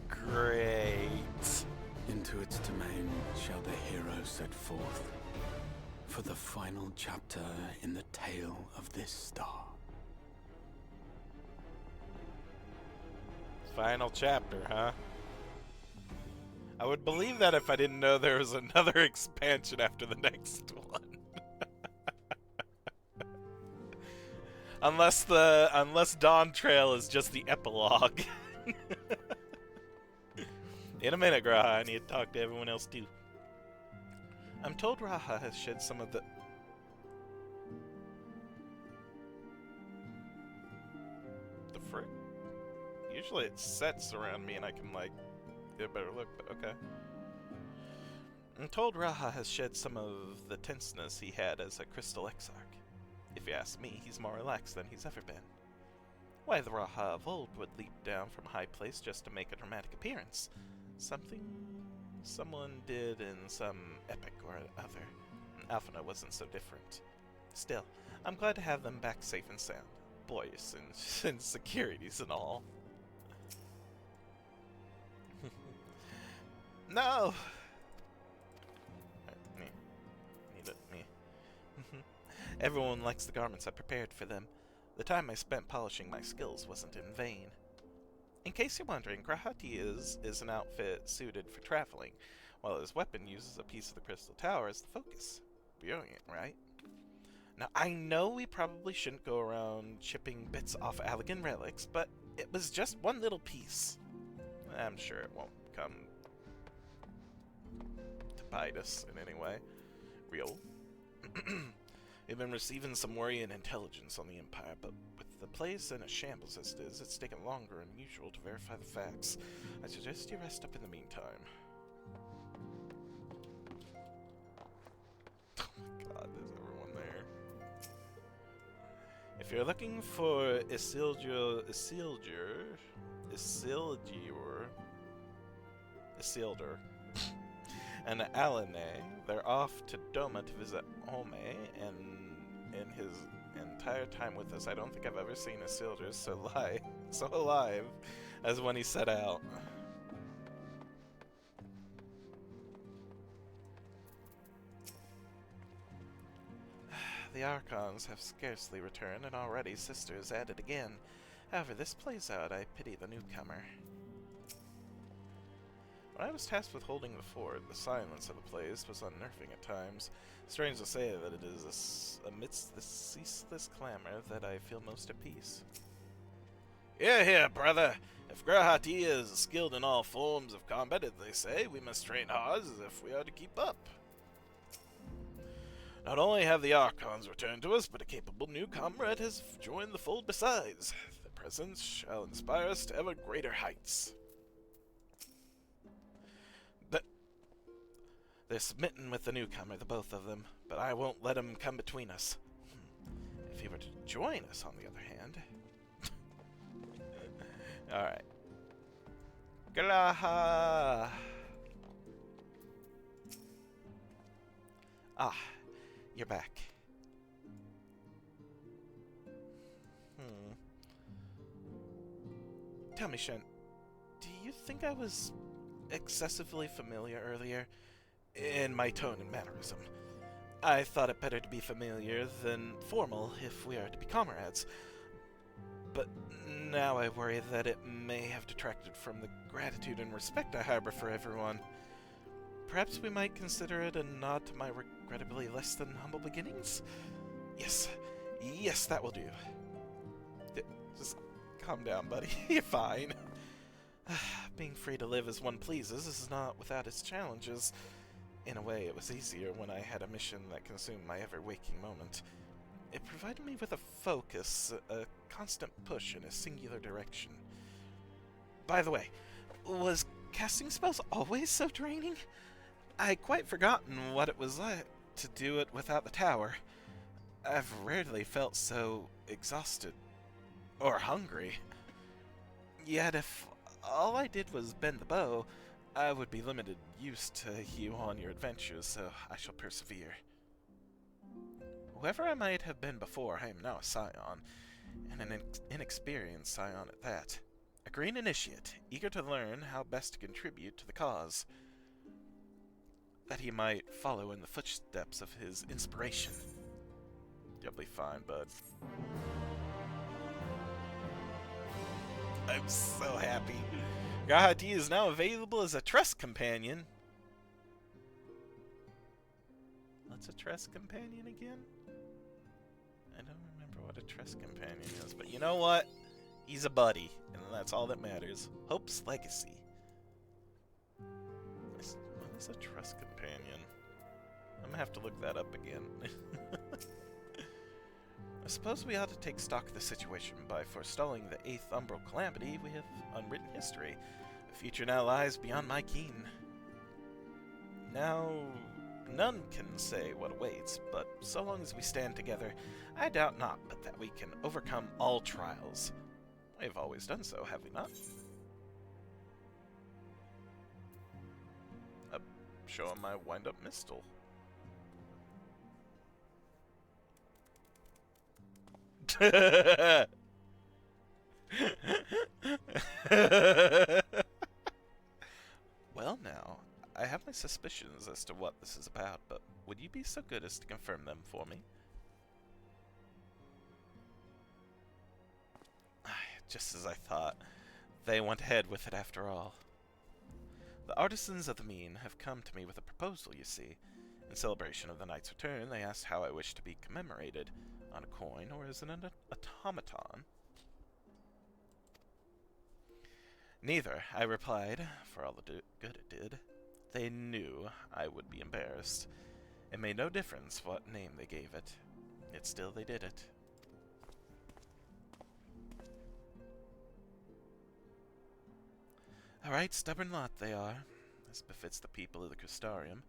Great. Into its domain shall the hero set forth for the final chapter in the tale of this star. Final chapter, huh? I would believe that if I didn't know there was another expansion after the next one. Unless Dawn Trail is just the epilogue. In a minute, Graha. I need to talk to everyone else too. I'm told Raha has shed some of the... The frick? Usually it sets around me and I can, like, get a better look, but okay. I'm told Raha has shed some of the tenseness he had as a Crystal Exarch. If you ask me, he's more relaxed than he's ever been. Why, the Raha of old would leap down from a high place just to make a dramatic appearance. Something someone did in some epic or other. Alphina wasn't so different. Still, I'm glad to have them back safe and sound. Boys and securities and all. No! Me. Need it, me. Everyone likes the garments I prepared for them. The time I spent polishing my skills wasn't in vain. In case you're wondering, Grahati is an outfit suited for traveling, while his weapon uses a piece of the Crystal Tower as the focus. Brilliant, right? Now, I know we probably shouldn't go around chipping bits off Allegan relics, but it was just one little piece. I'm sure it won't come to bite us in any way. Real. We've been receiving some worry and intelligence on the Empire, but with the place in a shambles as it is, it's taken longer than usual to verify the facts. I suggest you rest up in the meantime. Oh my god, there's everyone there. If you're looking for Isildur, and Alane, they're off to Doma to visit Ome, and in his entire time with us, I don't think I've ever seen Isildur so alive as when he set out. The Archons have scarcely returned, and already Sister is at it again. However this plays out, I pity the newcomer. When I was tasked with holding the fort, the silence of the place was unnerving at times. Strange to say that it is amidst this ceaseless clamor that I feel most at peace. Hear, hear, brother! If Grahati is skilled in all forms of combat, as they say, we must train hard as if we are to keep up. Not only have the Archons returned to us, but a capable new comrade has joined the fold besides. Their presence shall inspire us to ever greater heights. They're smitten with the newcomer, the both of them, but I won't let him come between us. If he were to join us, on the other hand... Alright. Galaha! Ah, you're back. Tell me, Shen, do you think I was excessively familiar earlier? In my tone and mannerism. I thought it better to be familiar than formal if we are to be comrades. But now I worry that it may have detracted from the gratitude and respect I harbor for everyone. Perhaps we might consider it a nod to my regrettably less than humble beginnings? Yes. Yes, that will do. Just calm down, buddy. You're fine. Being free to live as one pleases is not without its challenges. In a way, it was easier when I had a mission that consumed my ever-waking moment. It provided me with a focus, a constant push in a singular direction. By the way, was casting spells always so draining? I'd quite forgotten what it was like to do it without the tower. I've rarely felt so exhausted or hungry. Yet if all I did was bend the bow, I would be limited use to you on your adventures, so I shall persevere. Whoever I might have been before, I am now a scion, and an inexperienced scion at that. A green initiate, eager to learn how best to contribute to the cause, that he might follow in the footsteps of his inspiration. You'll be fine, bud. I'm so happy. Gahati is now available as a trust companion. What's a trust companion again? I don't remember what a trust companion is, but you know what? He's a buddy, and that's all that matters. Hope's legacy. What is a trust companion? I'm gonna have to look that up again. I suppose we ought to take stock of the situation by forestalling the 8th umbral calamity we have unwritten history. The future now lies beyond my ken. Now, none can say what awaits, but so long as we stand together, I doubt not but that we can overcome all trials. We have always done so, have we not? Show him my wind-up mistle. Well now, I have my suspicions as to what this is about, but would you be so good as to confirm them for me? Just as I thought. They went ahead with it after all. The artisans of the mean have come to me with a proposal, you see. In celebration of the knight's return, they asked how I wish to be commemorated. On a coin, or as an automaton? Neither, I replied, for all the good it did. They knew I would be embarrassed. It made no difference what name they gave it. Yet still they did it. A right stubborn lot they are, as befits the people of the Crystarium.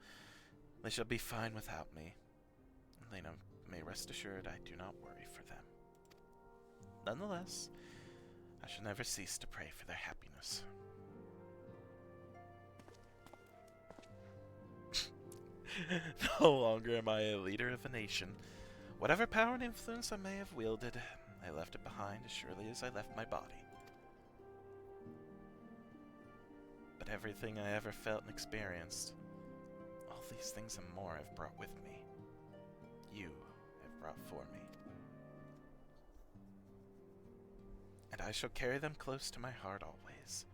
They shall be fine without me. They may rest assured I do not worry for them. Nonetheless, I shall never cease to pray for their happiness. No longer am I a leader of a nation. Whatever power and influence I may have wielded, I left it behind as surely as I left my body. But everything I ever felt and experienced, all these things and more I've brought with me. You have brought for me. And I shall carry them close to my heart always,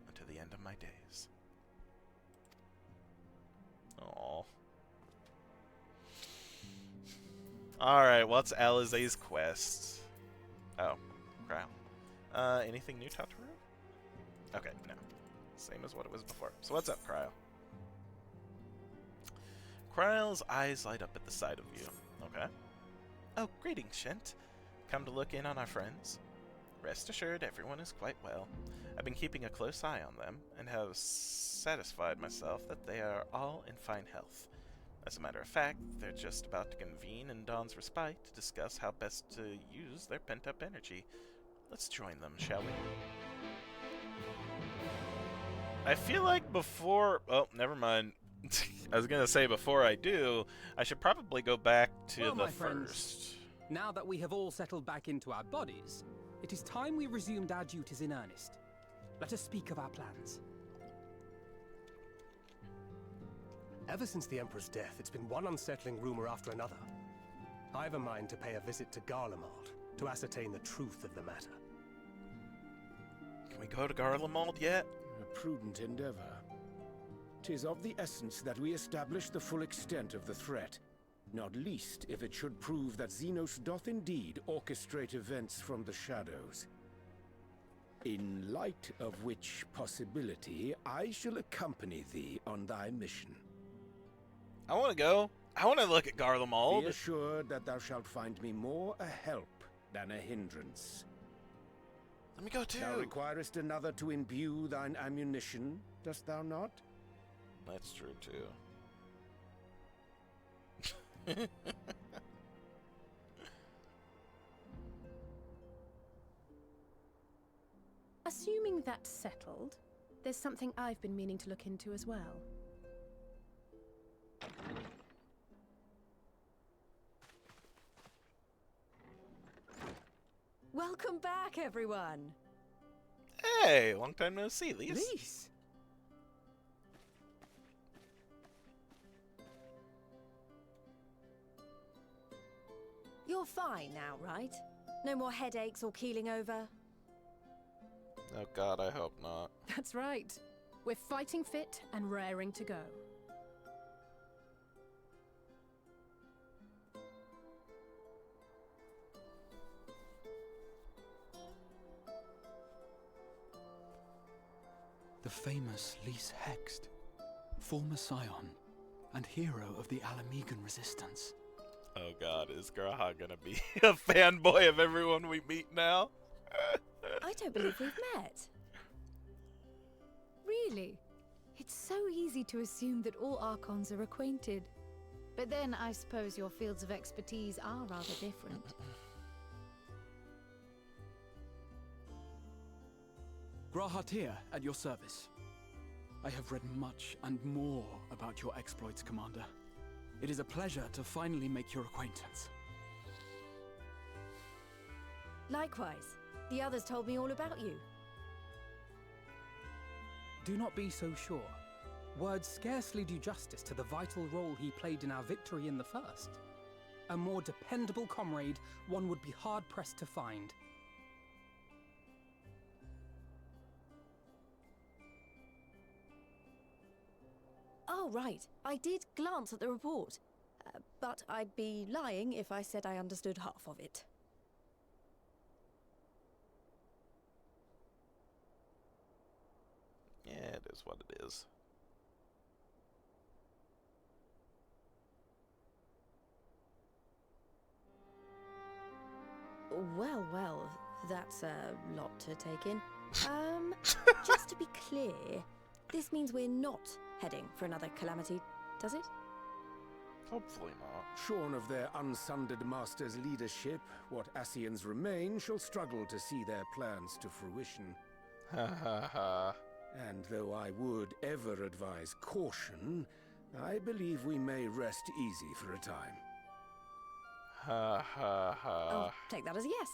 until the end of my days. Aww. Alright, what's Alizé's quest? Oh, Cryle. Anything new, Tataru? Okay, no. Same as what it was before. So what's up, Cryle? Kryle's eyes light up at the sight of you. Okay. Oh, greetings, Shent. Come to look in on our friends? Rest assured, everyone is quite well. I've been keeping a close eye on them, and have satisfied myself that they are all in fine health. As a matter of fact, they're just about to convene in Dawn's Respite to discuss how best to use their pent-up energy. Let's join them, shall we? I feel like before... Oh, never mind. I was gonna say before I do, I should probably go back to Well, the my friends, first. now that we have all settled back into our bodies, it is time we resumed our duties in earnest. Let us speak of our plans. Ever since the Emperor's death, it's been one unsettling rumor after another. I have a mind to pay a visit to Garlemald to ascertain the truth of the matter. Can we go to Garlemald yet? A prudent endeavor. 'Tis of the essence that we establish the full extent of the threat, not least if it should prove that Xenos doth indeed orchestrate events from the shadows. In light of which possibility, I shall accompany thee on thy mission. I want to go. I want to look at Garlemald. Be assured that thou shalt find me more a help than a hindrance. Let me go too. Thou requirest another to imbue thine ammunition, dost thou not? That's true too. Assuming that's settled, there's something I've been meaning to look into as well. Welcome back, everyone. Hey, long time no see, Lise. Lise. You're fine now, right? No more headaches or keeling over? Oh god, I hope not. That's right. We're fighting fit and raring to go. The famous Lise Hext, former scion and hero of the Alamegan resistance. Oh god, is Graha gonna be a fanboy of everyone we meet now? I don't believe we've met. Really? It's so easy to assume that all Archons are acquainted. But then I suppose your fields of expertise are rather different. Grahat here, at your service. I have read much and more about your exploits, Commander. It is a pleasure to finally make your acquaintance. Likewise. The others told me all about you. Do not be so sure. Words scarcely do justice to the vital role he played in our victory in the first. A more dependable comrade one would be hard-pressed to find. Oh, right. I did glance at the report. But I'd be lying if I said I understood half of it. Yeah, it is what it is. Well, well, that's a lot to take in. Just to be clear, this means we're not heading for another calamity, does it? Hopefully not. Shorn of their unsundered master's leadership, what Ascians remain shall struggle to see their plans to fruition. Ha ha ha. And though I would ever advise caution, I believe we may rest easy for a time. Ha ha ha. I'll take that as a yes.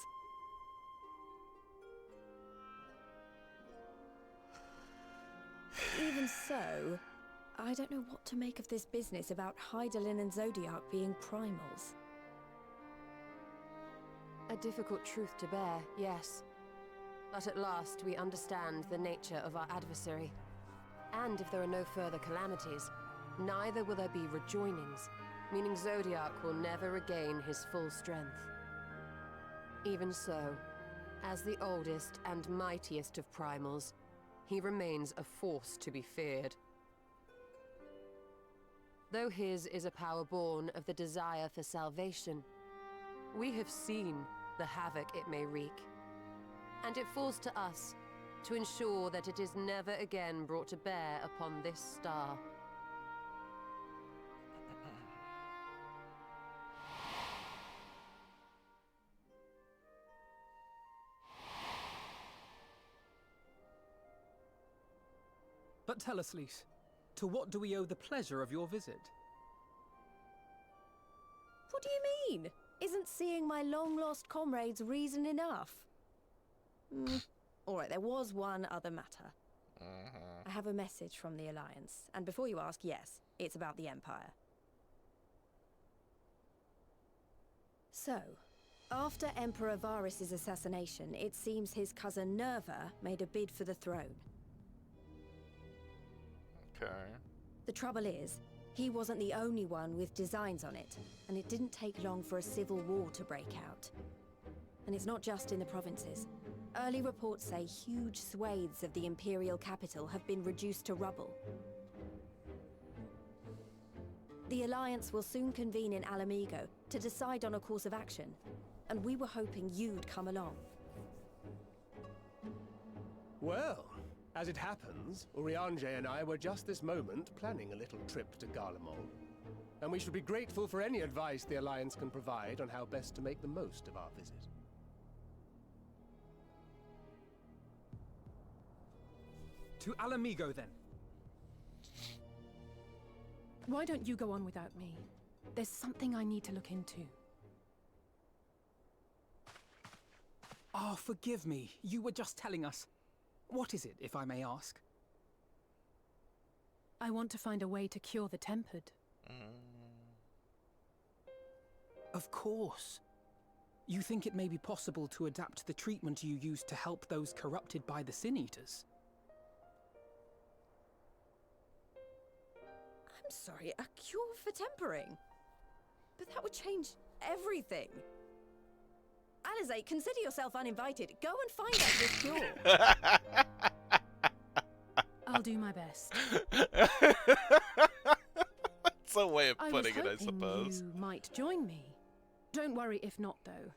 Even so, I don't know what to make of this business about Hydaelyn and Zodiac being primals. A difficult truth to bear, yes. But at last we understand the nature of our adversary. And if there are no further calamities, neither will there be rejoinings, meaning Zodiac will never regain his full strength. Even so, as the oldest and mightiest of primals, he remains a force to be feared. Though his is a power born of the desire for salvation, we have seen the havoc it may wreak. And it falls to us to ensure that it is never again brought to bear upon this star. But But tell us, Lys, to what do we owe the pleasure of your visit? What do you mean? Isn't seeing my long-lost comrades reason enough? All right, there was one other matter. I have a message from the Alliance, and before you ask, yes, it's about the Empire. So, after Emperor Varys' assassination, it seems his cousin Nerva made a bid for the throne. Okay. The trouble is, he wasn't the only one with designs on it, and it didn't take long for a civil war to break out. And it's not just in the provinces. Early reports say huge swathes of the Imperial capital have been reduced to rubble. The Alliance will soon convene in Alamigo to decide on a course of action, and we were hoping you'd come along. Well, as it happens, Urianger and I were just this moment planning a little trip to Garlemald. And we should be grateful for any advice the Alliance can provide on how best to make the most of our visit. To Alamigo, then. Why don't you go on without me? There's something I need to look into. Oh, forgive me. You were just telling us. What is it, if I may ask? I want to find a way to cure the Tempered. Of course. You think it may be possible to adapt the treatment you use to help those corrupted by the Sin Eaters? I'm sorry, a cure for tempering? But that would change everything. Alizé, consider yourself uninvited. Go and find out this cure. I'll do my best. That's a way of putting it, I suppose. You might join me. Don't worry if not, though.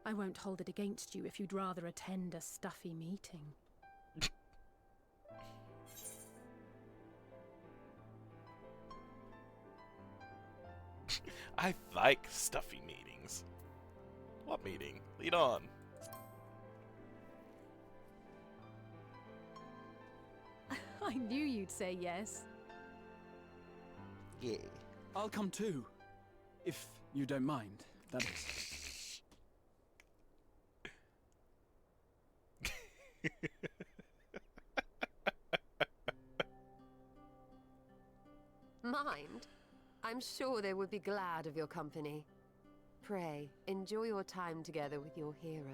I won't hold it against you if you'd rather attend a stuffy meeting. I like stuffy meetings. What meeting? Lead on. I knew you'd say yes. Yeah. I'll come too. If you don't mind, that is. Mind? I'm sure they would be glad of your company. Pray, enjoy your time together with your hero.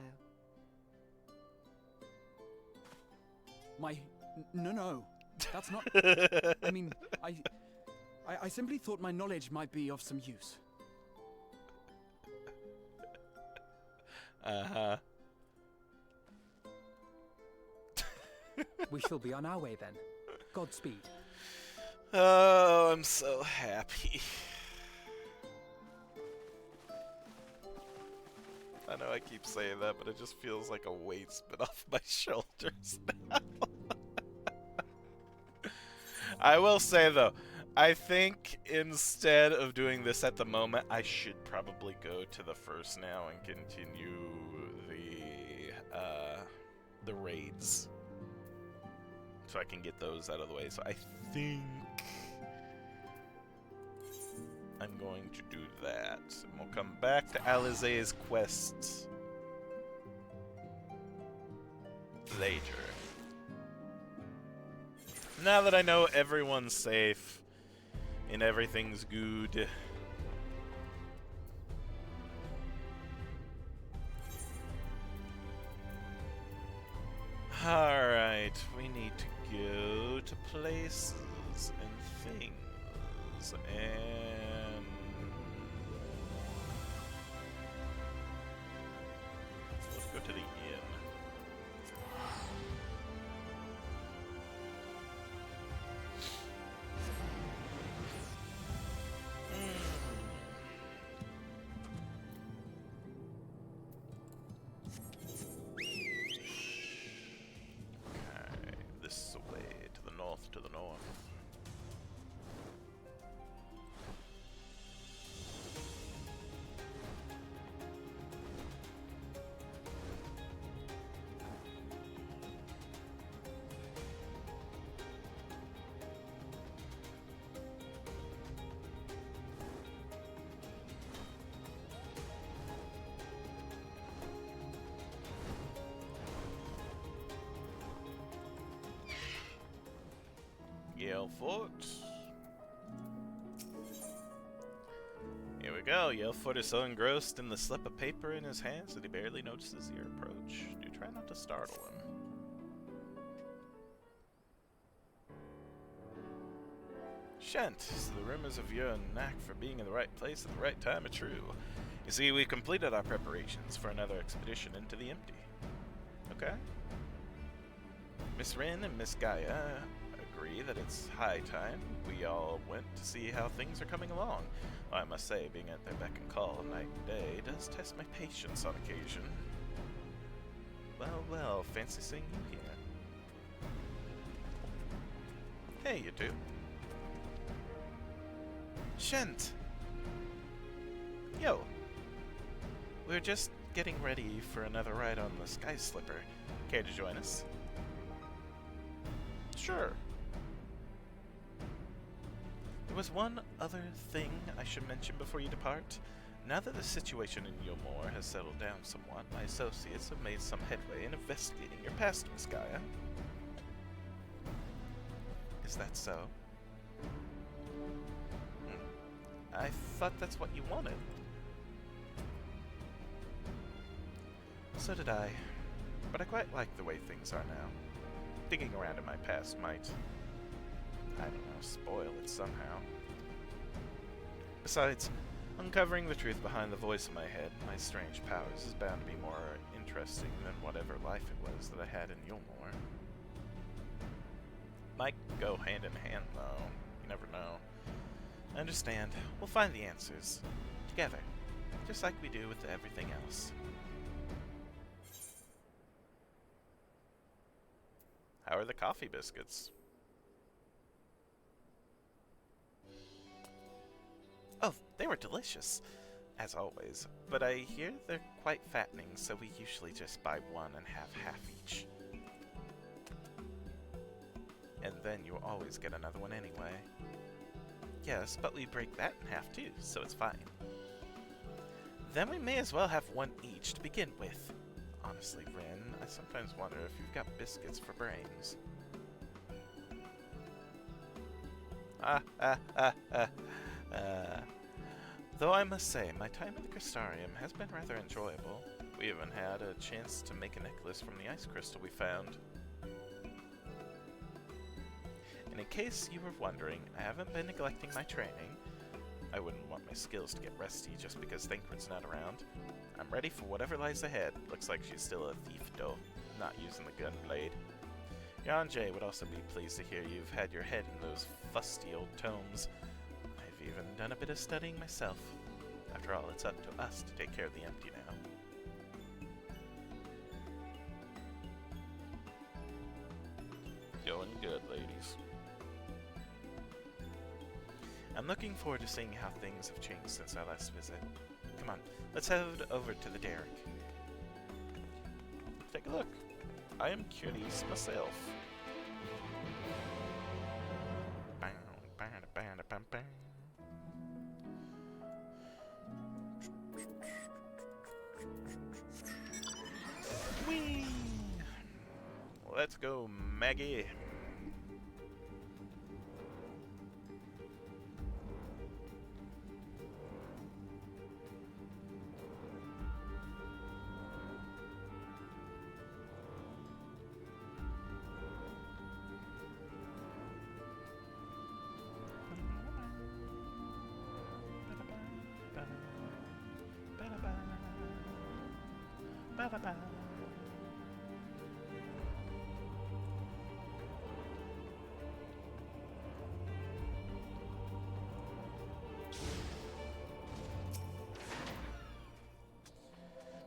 No. That's not... I mean, I simply thought my knowledge might be of some use. Uh-huh. We shall be on our way then. Godspeed. Oh, I'm so happy. I know I keep saying that, but it just feels like a weight's been off my shoulders now. I will say, though, I think instead of doing this at the moment, I should probably go to the first now and continue the raids. So I can get those out of the way. So I think I'm going to do that. And we'll come back to Alizé's quest later. Now that I know everyone's safe and everything's good. Alright, we need to go to places and things, and let's go to the inn. To the north. Yale Fort. Here we go. Yelfort is so engrossed in the slip of paper in his hands that he barely notices your approach. Do try not to startle him. Shent, so the rumors of your knack for being in the right place at the right time are true. You see, we completed our preparations for another expedition into the empty. Okay? Miss Rin and Miss Gaia agree that it's high time we all went to see how things are coming along. I must say, being at their beck and call night and day does test my patience on occasion. Well, well, fancy seeing you here. Hey, you two. Shent! Yo! We're just getting ready for another ride on the Sky Slipper. Care to join us? Sure. There was one other thing I should mention before you depart. Now that the situation in Yulmore has settled down somewhat, my associates have made some headway in investigating your past, Miss Gaia. Is that so? I thought that's what you wanted. So did I. But I quite like the way things are now. Digging around in my past might, I don't know, spoil it somehow. Besides, uncovering the truth behind the voice in my head, my strange powers, is bound to be more interesting than whatever life it was that I had in Yulmore. Might go hand in hand, though. You never know. I understand. We'll find the answers. Together. Just like we do with everything else. How are the coffee biscuits? Oh, they were delicious, as always. But I hear they're quite fattening, so we usually just buy one and have half each. And then you always get another one anyway. Yes, but we break that in half too, so it's fine. Then we may as well have one each to begin with. Honestly, Rin, I sometimes wonder if you've got biscuits for brains. Though I must say, my time at the Crystarium has been rather enjoyable. We even had a chance to make a necklace from the ice crystal we found. And in case you were wondering, I haven't been neglecting my training. I wouldn't want my skills to get rusty just because Thancred's not around. I'm ready for whatever lies ahead. Looks like she's still a thief, though, not using the gun blade. Yonjay would also be pleased to hear you've had your head in those fusty old tomes. I've even done a bit of studying myself. After all, it's up to us to take care of the empty now. Going good, ladies. I'm looking forward to seeing how things have changed since our last visit. Come on, let's head over to the derrick. Take a look. I am curious myself. Whee! Let's go, Maggie.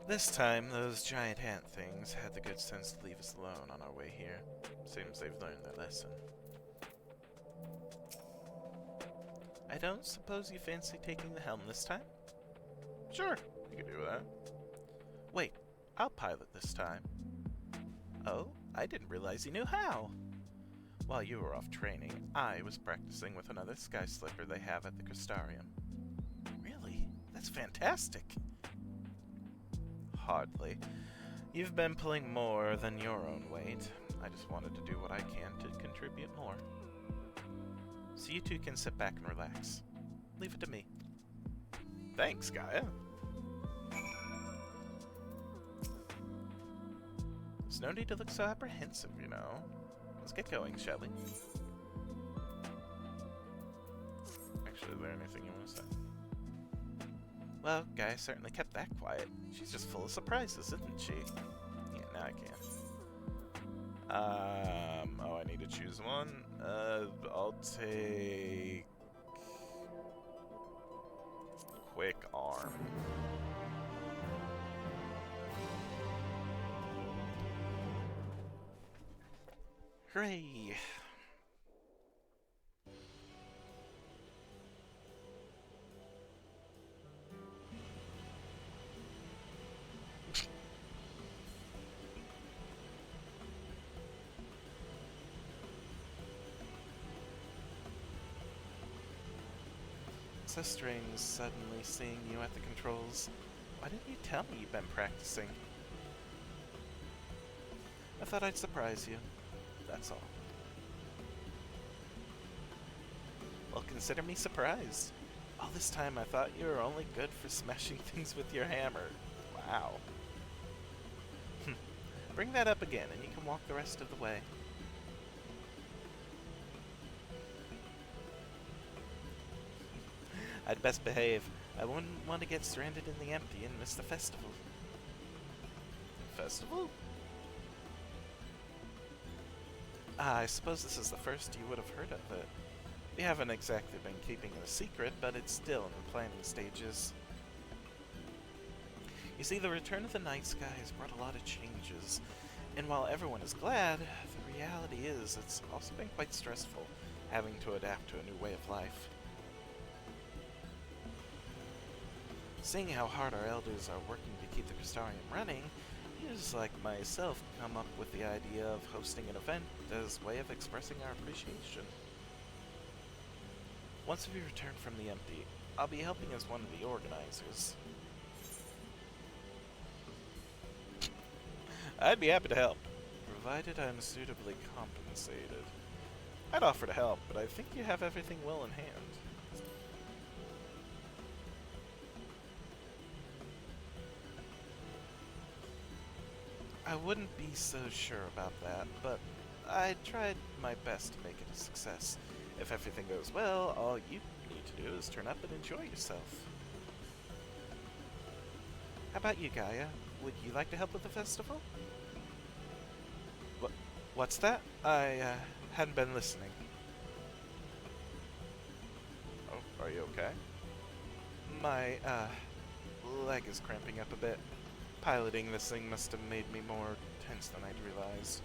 This time, those giant ant things had the good sense to leave us alone on our way here. Seems they've learned their lesson. I don't suppose you fancy taking the helm this time? Sure, you can do that. Wait, I'll pilot this time. Oh, I didn't realize you knew how. While you were off training, I was practicing with another sky slipper they have at the Crystarium. Really? That's fantastic. Hardly. You've been pulling more than your own weight. I just wanted to do what I can to contribute more. so you two can sit back and relax. Leave it to me. Thanks, Gaia. There's no need to look so apprehensive, you know. Let's get going, shall we? Actually, is there anything you want to say? Well, Gaia certainly kept that quiet. She's just full of surprises, isn't she? Yeah, now I can. Oh, I need to choose one. I'll take... Quick Arm. Hooray! So strange suddenly seeing you at the controls. Why didn't you tell me you've been practicing? I thought I'd surprise you. That's all. Well, consider me surprised. All this time I thought you were only good for smashing things with your hammer. Wow. Bring that up again and you can walk the rest of the way. I'd best behave. I wouldn't want to get stranded in the empty and miss the festival. Festival? I suppose this is the first you would have heard of it. We haven't exactly been keeping it a secret, but it's still in the planning stages. You see, the return of the night sky has brought a lot of changes, and while everyone is glad, the reality is it's also been quite stressful, having to adapt to a new way of life. Seeing how hard our elders are working to keep the Crystarium running, users like myself come up with the idea of hosting an event as a way of expressing our appreciation. Once we return from the empty, I'll be helping as one of the organizers. I'd be happy to help, provided I'm suitably compensated. I'd offer to help, but I think you have everything well in hand. I wouldn't be so sure about that, but I tried my best to make it a success. If everything goes well, all you need to do is turn up and enjoy yourself. How about you, Gaia? Would you like to help with the festival? What's that? I hadn't been listening. Oh, are you okay? My leg is cramping up a bit. Piloting this thing must have made me more tense than I'd realized.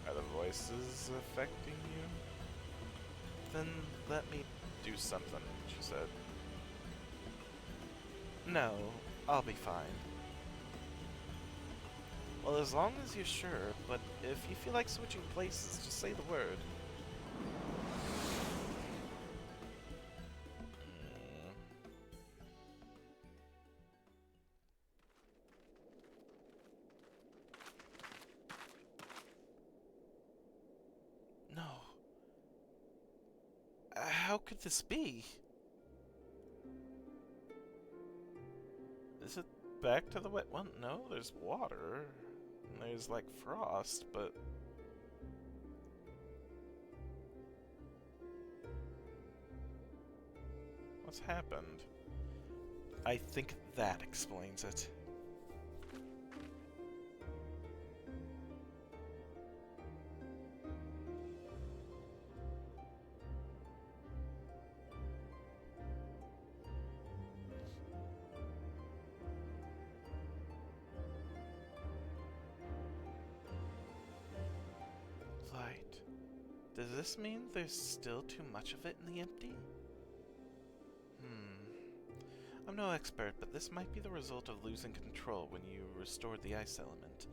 Are the voices affecting you? Then let me do something, she said. No, I'll be fine. Well, as long as you're sure, but if you feel like switching places, just say the word. No. How could this be? Is it back to the wet one? No, there's water. There's like frost, but... What's happened? I think that explains it. Does this mean there's still too much of it in the empty? I'm no expert, but this might be the result of losing control when you restored the ice element.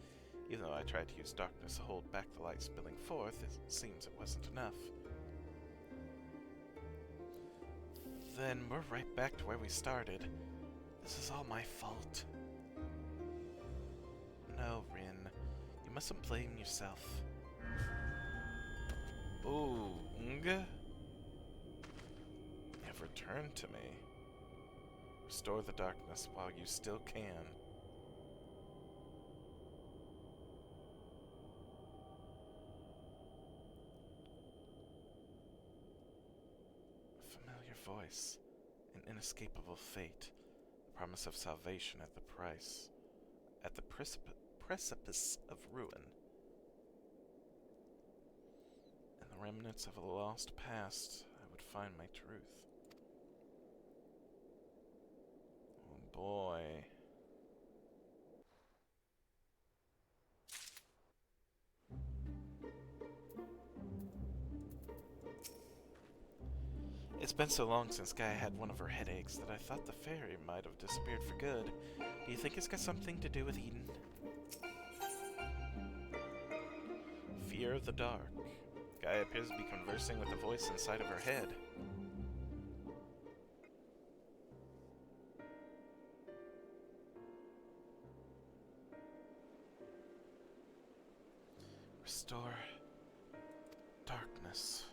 Even though I tried to use darkness to hold back the light spilling forth, it seems it wasn't enough. Then we're right back to where we started. This is all my fault. No, Rin. You mustn't blame yourself. Ooh, Return to me. Restore the darkness while you still can. A familiar voice. An inescapable fate. The promise of salvation at the price. At the precipice of ruin. In the remnants of a lost past, I would find my truth. Oh boy. It's been so long since Gaia had one of her headaches that I thought the fairy might have disappeared for good. Do you think it's got something to do with Eden? Fear of the dark. Gaia appears to be conversing with a voice inside of her head. Restore darkness.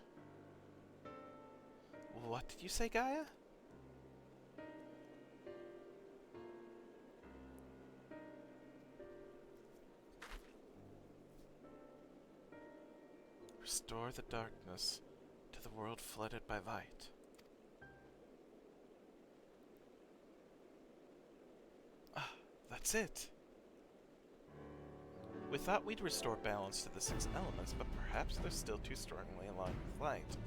What did you say, Gaia? Restore the darkness to the world flooded by light. Ah, that's it. We thought we'd restore balance to the 6 elements, but perhaps they're still too strongly aligned with light.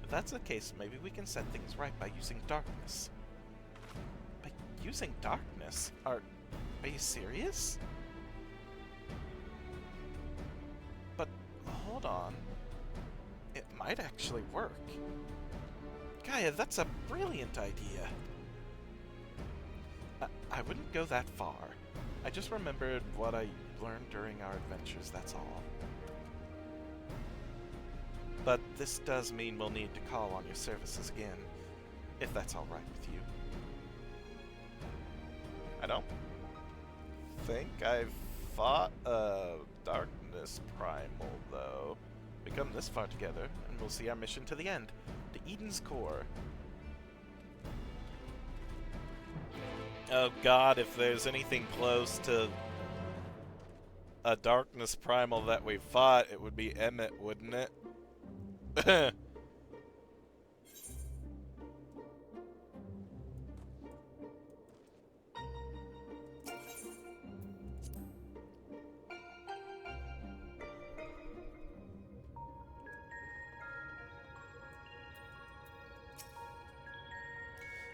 If that's the case, maybe we can set things right by using darkness. By using darkness? Are you serious? But, hold on. It might actually work. Gaia, that's a brilliant idea. I wouldn't go that far. I just remembered what I learned during our adventures, that's all. But this does mean we'll need to call on your services again, if that's alright with you. I don't think I've fought a darkness primal, though. We come this far together, and we'll see our mission to the end, to Eden's core. Oh god, if there's anything close to a darkness primal that we fought, it would be Emmett, wouldn't it?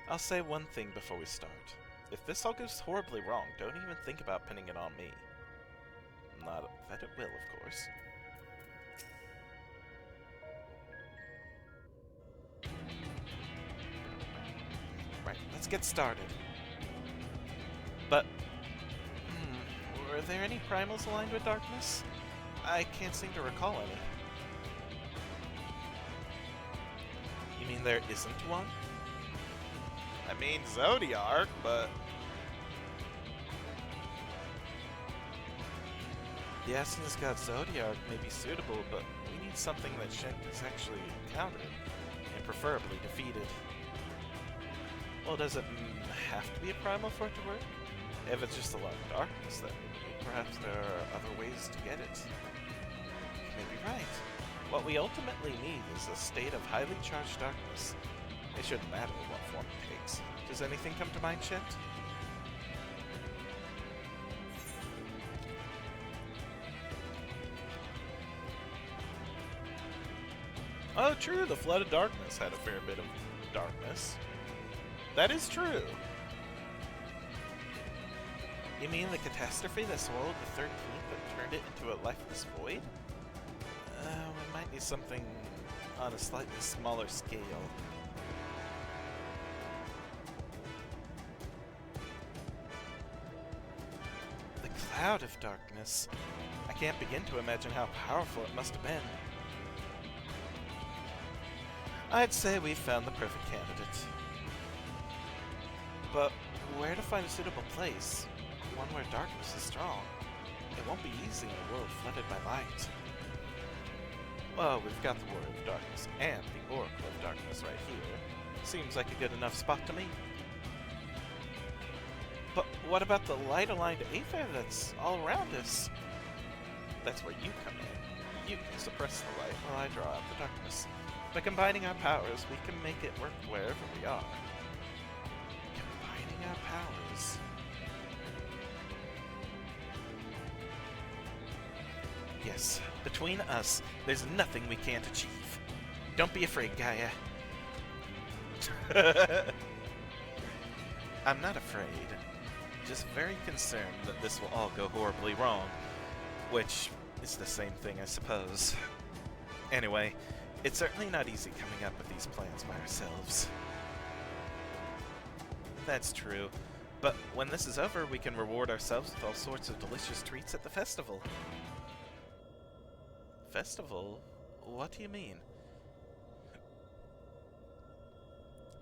I'll say one thing before we start. If this all goes horribly wrong, don't even think about pinning it on me. Not that it will, of course. Right, let's get started. But, were there any primals aligned with darkness? I can't seem to recall any. You mean there isn't one? I mean Zodiark, but... The Aston's god Zodiark may be suitable, but we need something that Shent has actually encountered, and preferably defeated. Well, does it have to be a primal for it to work? If it's just a lot of darkness, then perhaps there are other ways to get it. You may be right. What we ultimately need is a state of highly charged darkness. It shouldn't matter what form it takes. Does anything come to mind, Shent? Oh, true, the Flood of Darkness had a fair bit of darkness. That is true. You mean the catastrophe that swallowed the 13th and turned it into a lifeless void? We might need something on a slightly smaller scale. The Cloud of Darkness. I can't begin to imagine how powerful it must have been. I'd say we've found the perfect candidate. But where to find a suitable place? One where darkness is strong. It won't be easy in a world flooded by light. Well, we've got the Warrior of Darkness and the Oracle of Darkness right here. Seems like a good enough spot to me. But what about the light-aligned aether that's all around us? That's where you come in. You can suppress the light while I draw out the darkness. By combining our powers, we can make it work wherever we are. Combining our powers. Yes, between us, there's nothing we can't achieve. Don't be afraid, Gaia. I'm not afraid. Just very concerned that this will all go horribly wrong. Which is the same thing, I suppose. Anyway, it's certainly not easy coming up with these plans by ourselves. That's true. But when this is over, we can reward ourselves with all sorts of delicious treats at the festival. Festival? What do you mean?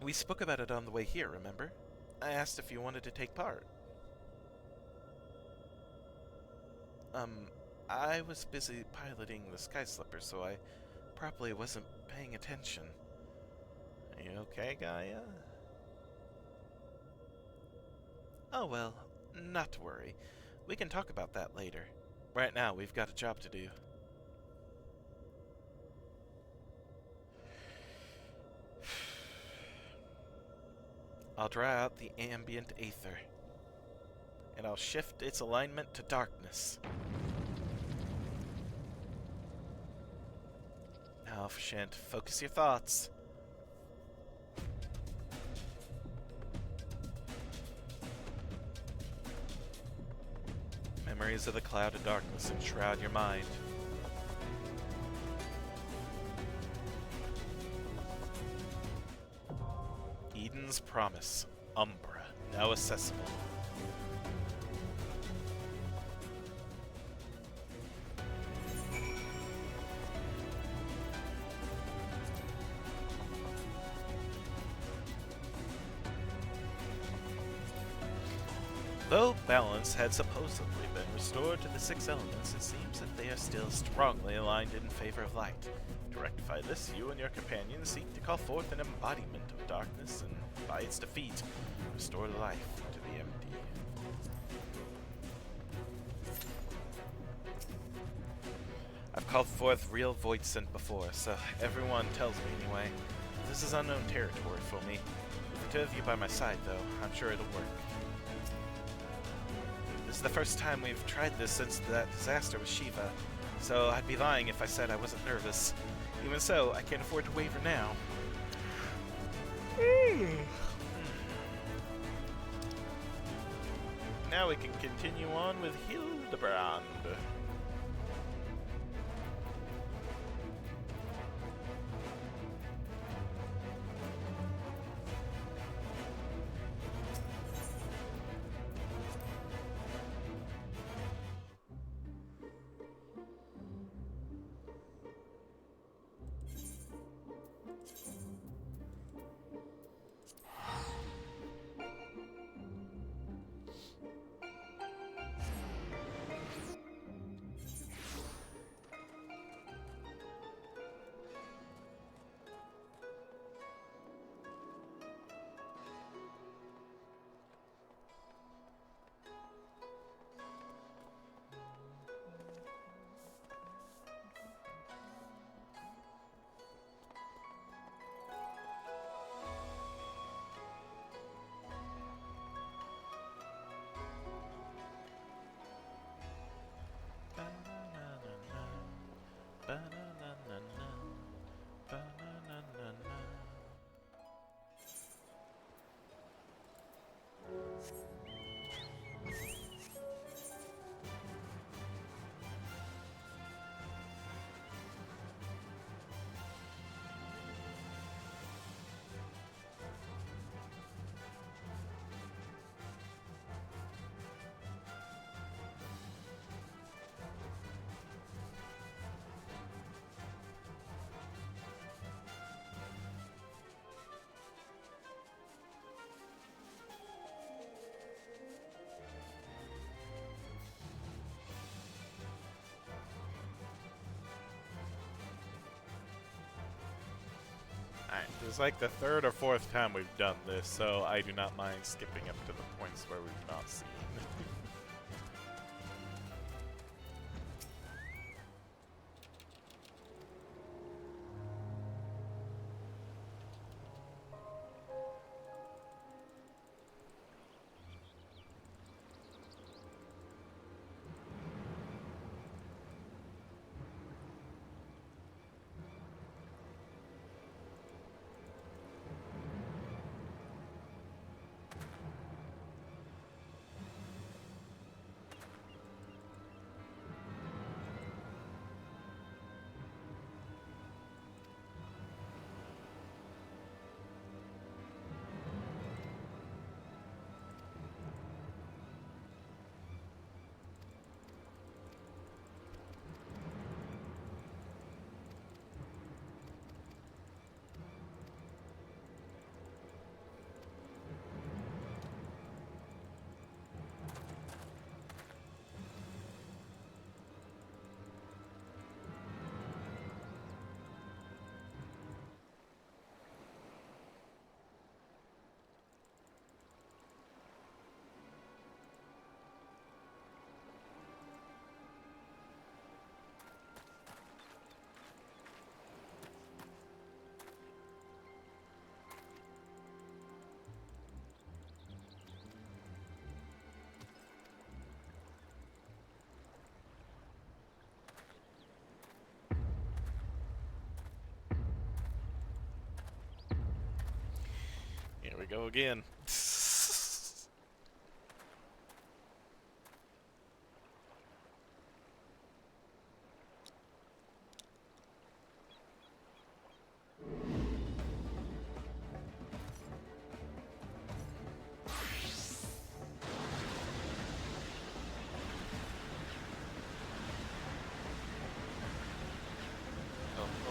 We spoke about it on the way here, remember? I asked if you wanted to take part. I was busy piloting the Sky Slipper, so I probably wasn't paying attention. Are you okay, Gaia? Oh well, not to worry. We can talk about that later. Right now, we've got a job to do. I'll draw out the ambient aether, and I'll shift its alignment to darkness. Now, Shant, focus your thoughts. Memories of the cloud of darkness enshroud your mind. Eden's Promise, Umbra, now accessible. Though balance had supposedly been restored to the 6 elements, it seems that they are still strongly aligned in favor of light. To rectify this, you and your companions seek to call forth an embodiment of darkness, and by its defeat, restore life to the empty. I've called forth real Voidsent before, so everyone tells me anyway. This is unknown territory for me. With the 2 of you by my side, though, I'm sure it'll work. This is the first time we've tried this since that disaster with Shiva, so I'd be lying if I said I wasn't nervous. Even so, I can't afford to waver now. Now we can continue on with Hildebrand. It's like the third or fourth time we've done this, so I do not mind skipping up to the points where we've not seen. Here we go again.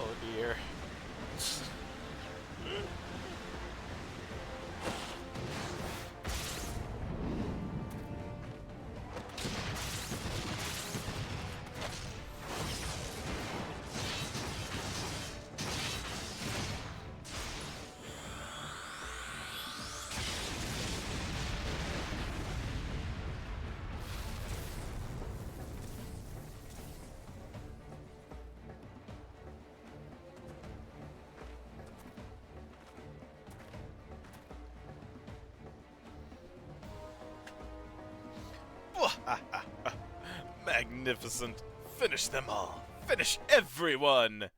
Oh dear. Magnificent. Finish them all. Finish everyone.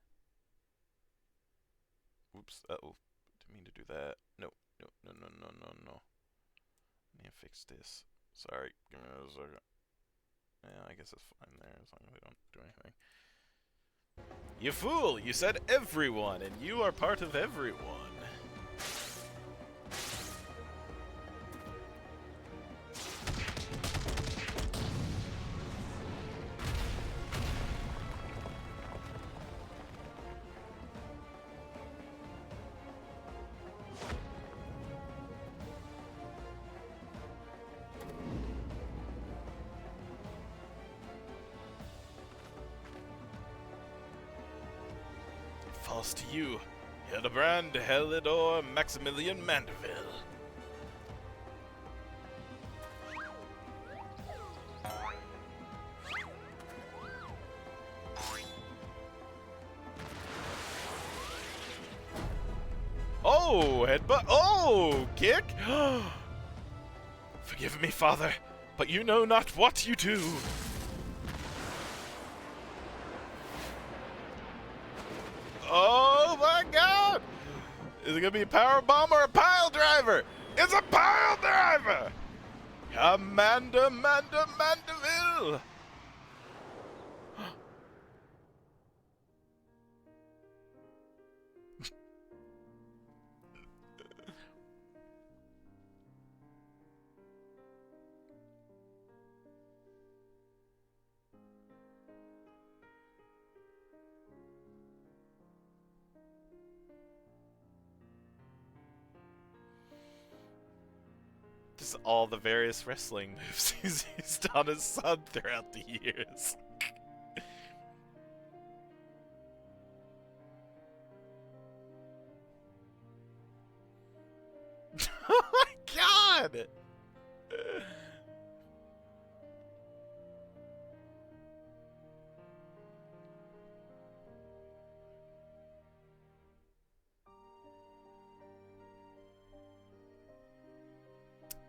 Oops. Uh-oh. Didn't mean to do that. No. No, no, no, no, no, no. Let me fix this. Sorry. Give me a second. Yeah, I guess it's fine there as long as we don't do anything. You fool! You said everyone, and you are part of everyone. Falls to you, Hildebrand Helidor Maximilian Mandeville. Oh, headbutt. Oh, kick. Forgive me, father, but you know not what you do. Oh my god! Is it gonna be a power bomb or a pile driver? It's a pile driver! Amanda Mandeville! Just all the various wrestling moves he's used on his son throughout the years. Oh my god!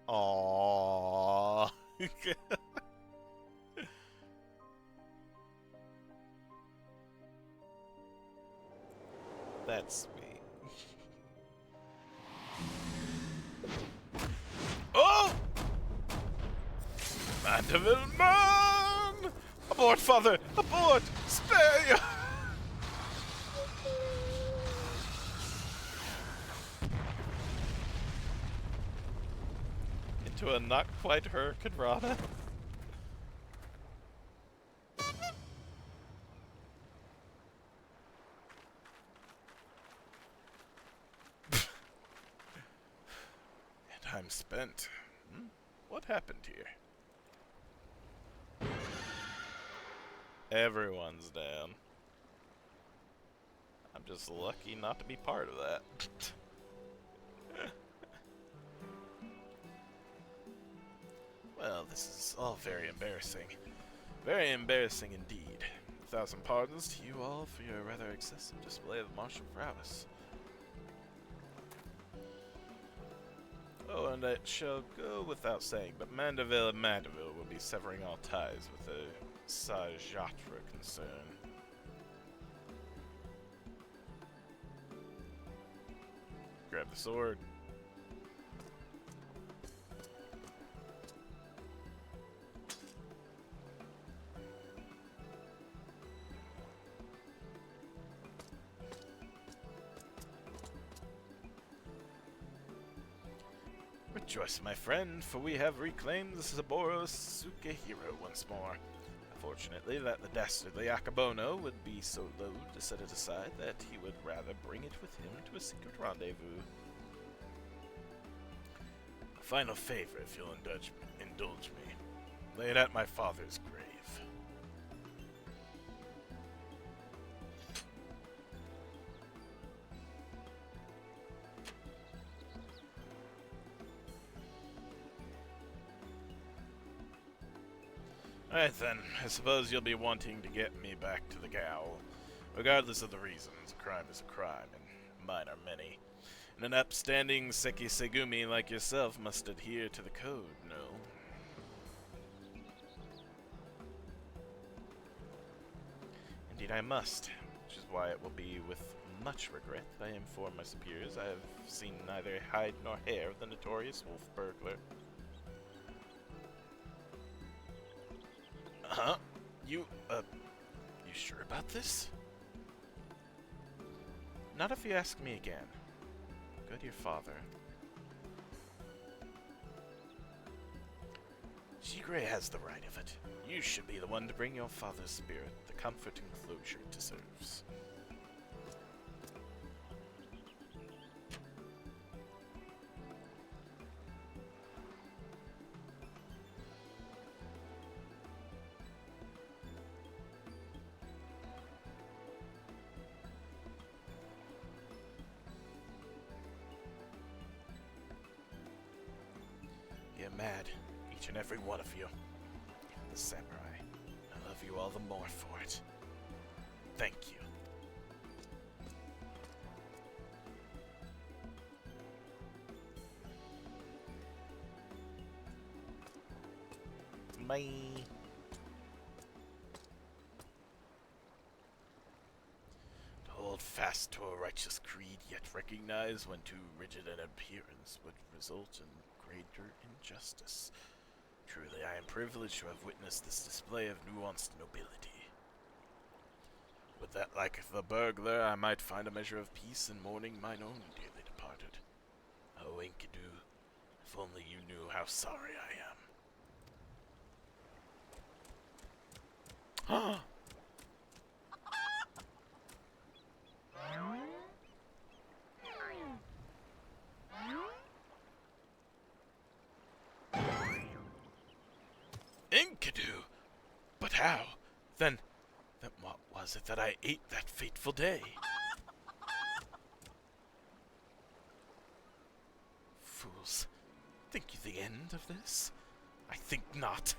Aww. That's sweet. Oh! Mandeville man! Abort, father! Abort! Spare you! Into a not quite her Quadrata. Time spent. What happened here? Everyone's down. I'm just lucky not to be part of that. Well, this is all very embarrassing. Very embarrassing indeed. 1,000 pardons to you all for your rather excessive display of martial prowess. Oh, and it shall go without saying, but Mandeville and Mandeville will be severing all ties with the Sajatra concern. Grab the sword. Rejoice, my friend, for we have reclaimed the Saburo Sukehiro once more. Unfortunately, that the dastardly Akabono would be so loath to set it aside that he would rather bring it with him to a secret rendezvous. A final favor, if you'll indulge me. Lay it at my father's grave. Alright then, I suppose you'll be wanting to get me back to the Gal. Regardless of the reasons, a crime is a crime, and mine are many. And an upstanding Seki Segumi like yourself must adhere to the code, no? Indeed I must, which is why it will be with much regret that I inform my superiors I have seen neither hide nor hair of the notorious wolf burglar. Huh? You sure about this? Not if you ask me again. Go to your father. Shigure has the right of it. You should be the one to bring your father's spirit the comfort and closure it deserves. You're mad, each and every one of you. The samurai. I love you all the more for it. Thank you. Bye. To hold fast to a righteous creed, yet recognize when too rigid an appearance would result in greater injustice. Truly, I am privileged to have witnessed this display of nuanced nobility. With that, like the burglar, I might find a measure of peace in mourning mine own dearly departed. Oh, Enkidu, if only you knew how sorry I am. Enkidu! But how? Then what was it that I ate that fateful day? Fool. fools. Think you the end of this? I think not.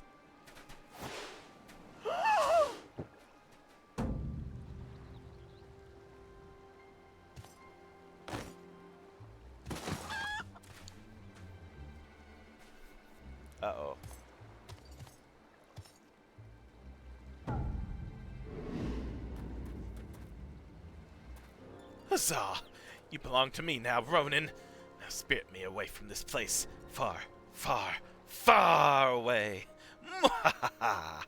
Uh-oh. Huzzah! You belong to me now, Ronin. Now spirit me away from this place. Far, far, far away. Mwahaha!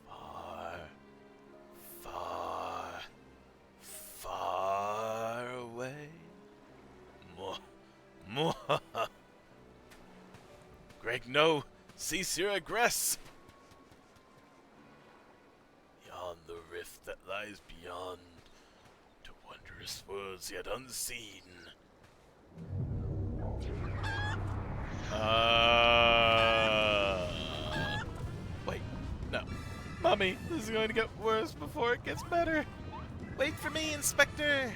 Far, far, far away. Mwah, mwah. Greg, no! Cease your aggress! Beyond the rift that lies beyond, to wondrous worlds yet unseen. Wait, no. Mommy, this is going to get worse before it gets better. Wait for me, Inspector!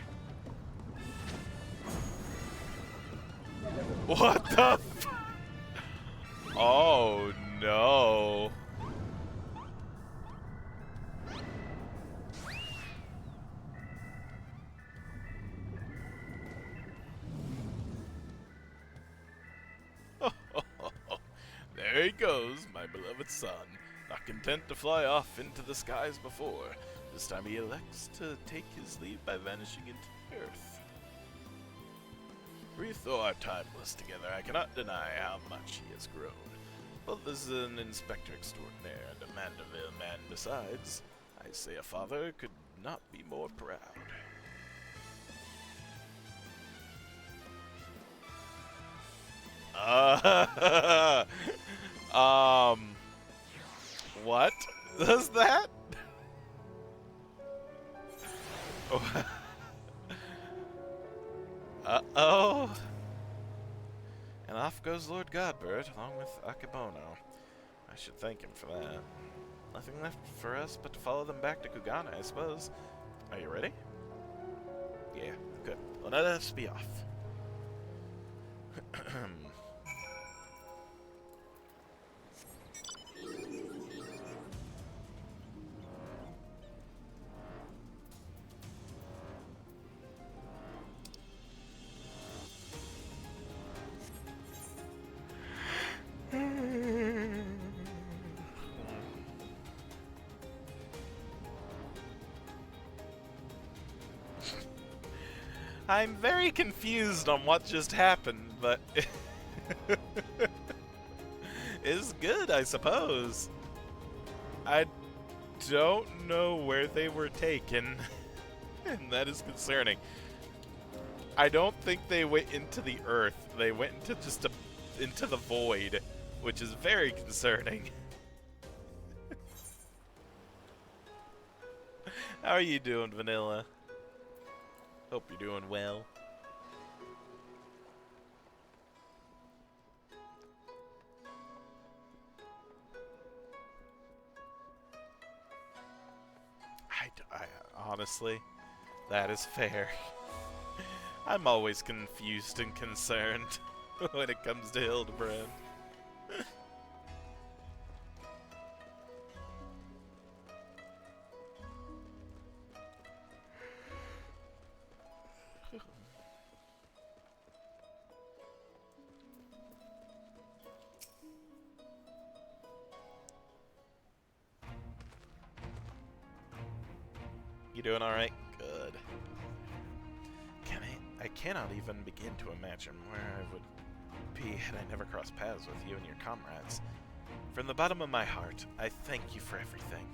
What the f- Oh no. There he goes, my beloved son. Not content to fly off into the skies before, this time he elects to take his leave by vanishing into the earth. Brief though our time was together, I cannot deny how much he has grown. Both as an inspector extraordinaire and a Mandeville man besides, I say a father could not be more proud. What was that? Uh-oh. And off goes Lord Godbert, along with Akebono. I should thank him for that. Nothing left for us but to follow them back to Kugana, I suppose. Are you ready? Yeah, good. Well, now let us be off. I'm very confused on what just happened, but it's good, I suppose. I don't know where they were taken, and that is concerning. I don't think they went into the earth. They went into just into the void, which is very concerning. How are you doing, Vanilla? Hope you're doing well. I honestly, that is fair. I'm always confused and concerned when it comes to Hildebrand. You doing alright? Good. I cannot even begin to imagine where I would be had I never crossed paths with you and your comrades. From the bottom of my heart, I thank you for everything.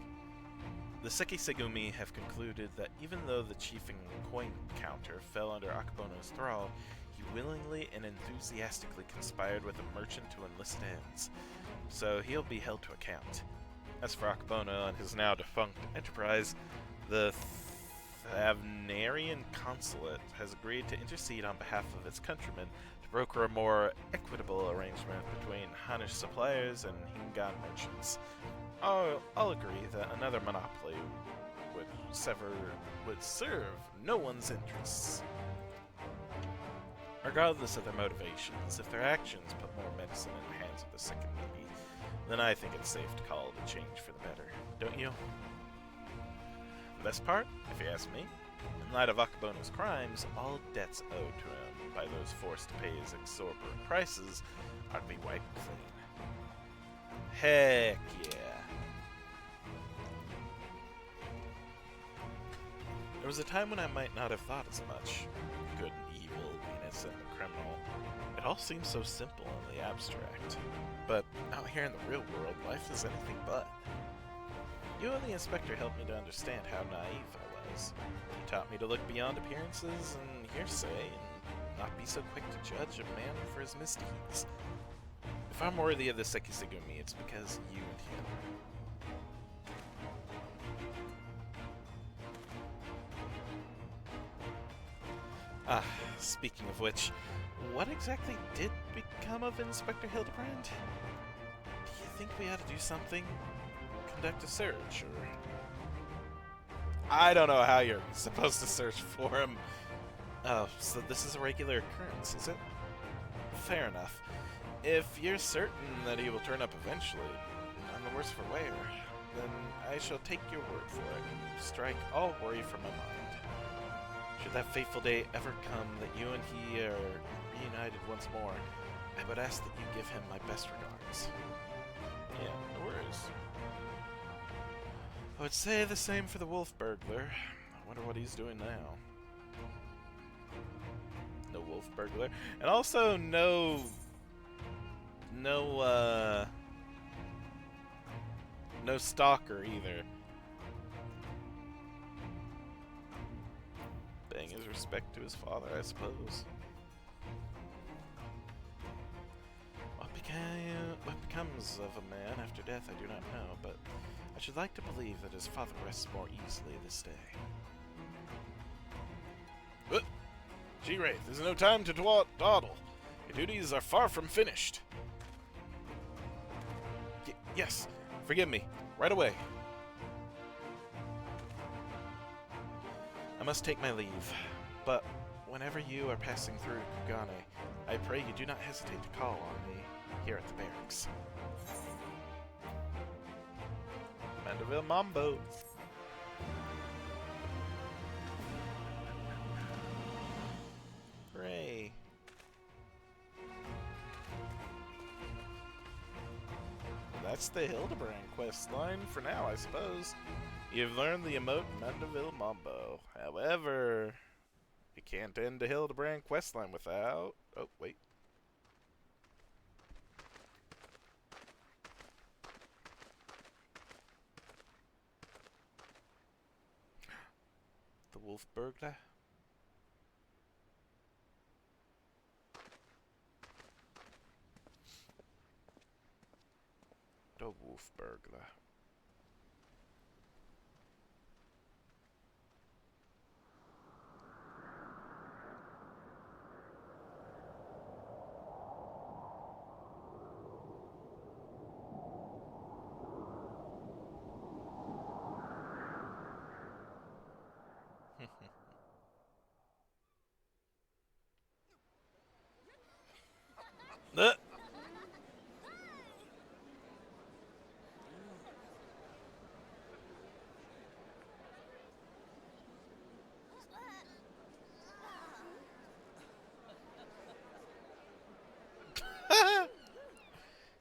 The Seki Segumi have concluded that even though the chiefing coin counter fell under Akebono's thrall, he willingly and enthusiastically conspired with a merchant to enlist ends, so he'll be held to account. As for Akebono and his now defunct enterprise, the Thavnarian consulate has agreed to intercede on behalf of its countrymen to broker a more equitable arrangement between Hanish suppliers and Hingan merchants. I'll agree that another monopoly would serve no one's interests. Regardless of their motivations, if their actions put more medicine in the hands of the sick and needy, then I think it's safe to call it a change for the better, don't you? The best part, if you ask me, in light of Akabono's crimes, all debts owed to him by those forced to pay his exorbitant prices are to be wiped clean. Heck yeah. There was a time when I might not have thought as much. Good and evil, innocent and criminal. It all seems so simple in the abstract. But out here in the real world, life is anything but. You and the inspector helped me to understand how naive I was. You taught me to look beyond appearances and hearsay and not be so quick to judge a man for his misdeeds. If I'm worthy of the Sekisugumi, it's because you and him. Ah, speaking of which, what exactly did become of Inspector Hildebrand? Do you think we ought to do something? Conduct a search, or... I don't know how you're supposed to search for him. Oh, so this is a regular occurrence, is it? Fair enough. If you're certain that he will turn up eventually, none the worse for wear, then I shall take your word for it and strike all worry from my mind. Should that fateful day ever come that you and he are reunited once more, I would ask that you give him my best regards. Yeah, no worries. I would say the same for the wolf burglar. I wonder what he's doing now. No wolf burglar. And also no stalker either. Paying his respect to his father, I suppose. What becomes of a man after death, I do not know, but I should like to believe that his father rests more easily this day. G-Wraith, there's no time to dawdle. Your duties are far from finished. Yes, forgive me. Right away. I must take my leave, but whenever you are passing through Kugane, I pray you do not hesitate to call on me here at the barracks. Mandeville Mambo. Hooray. That's the Hildebrand quest line for now, I suppose. You've learned the emote Mandeville Mambo. However, you can't end a Hildebrand questline without... Oh, wait. The wolf burglar? The wolf burglar.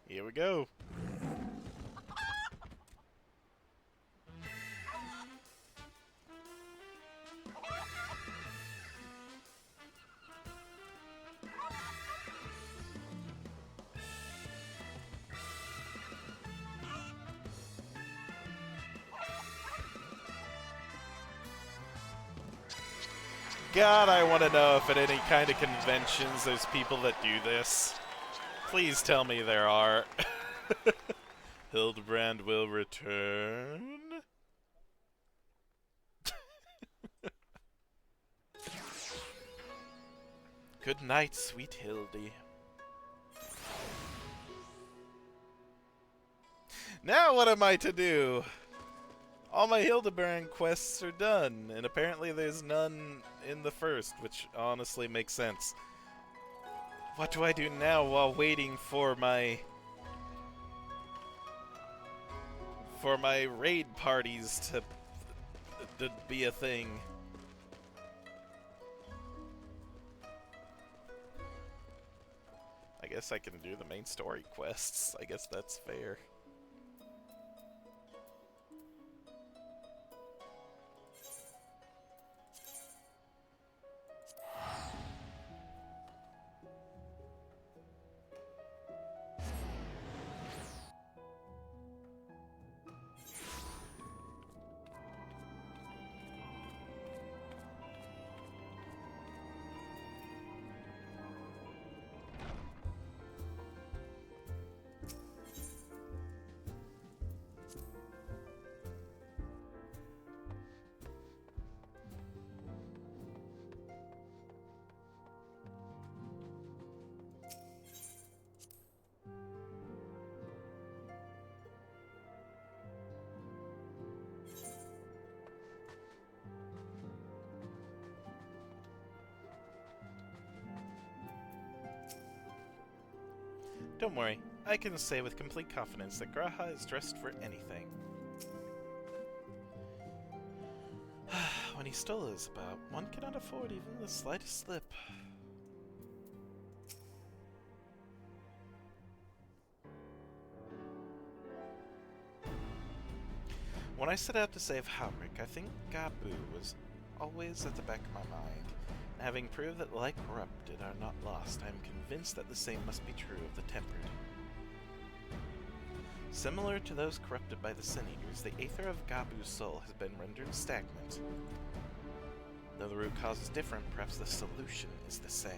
Here we go. God, I want to know if at any kind of conventions there's people that do this. Please tell me there are. Hildebrand will return? Good night, sweet Hildy. Now what am I to do? All my Hildebrand quests are done, and apparently there's none in the first, which honestly makes sense. What do I do now while waiting for my raid parties to be a thing? I guess I can do the main story quests. I guess that's fair. Don't worry, I can say with complete confidence that Graha is dressed for anything. When he stole Isabel, one cannot afford even the slightest slip. When I set out to save Halric, I think Gabu was always at the back of my mind. Having proved that the light corrupted are not lost, I am convinced that the same must be true of the tempered. Similar to those corrupted by the Sin Eaters, the aether of Gabu's soul has been rendered stagnant. Though the root cause is different, perhaps the solution is the same.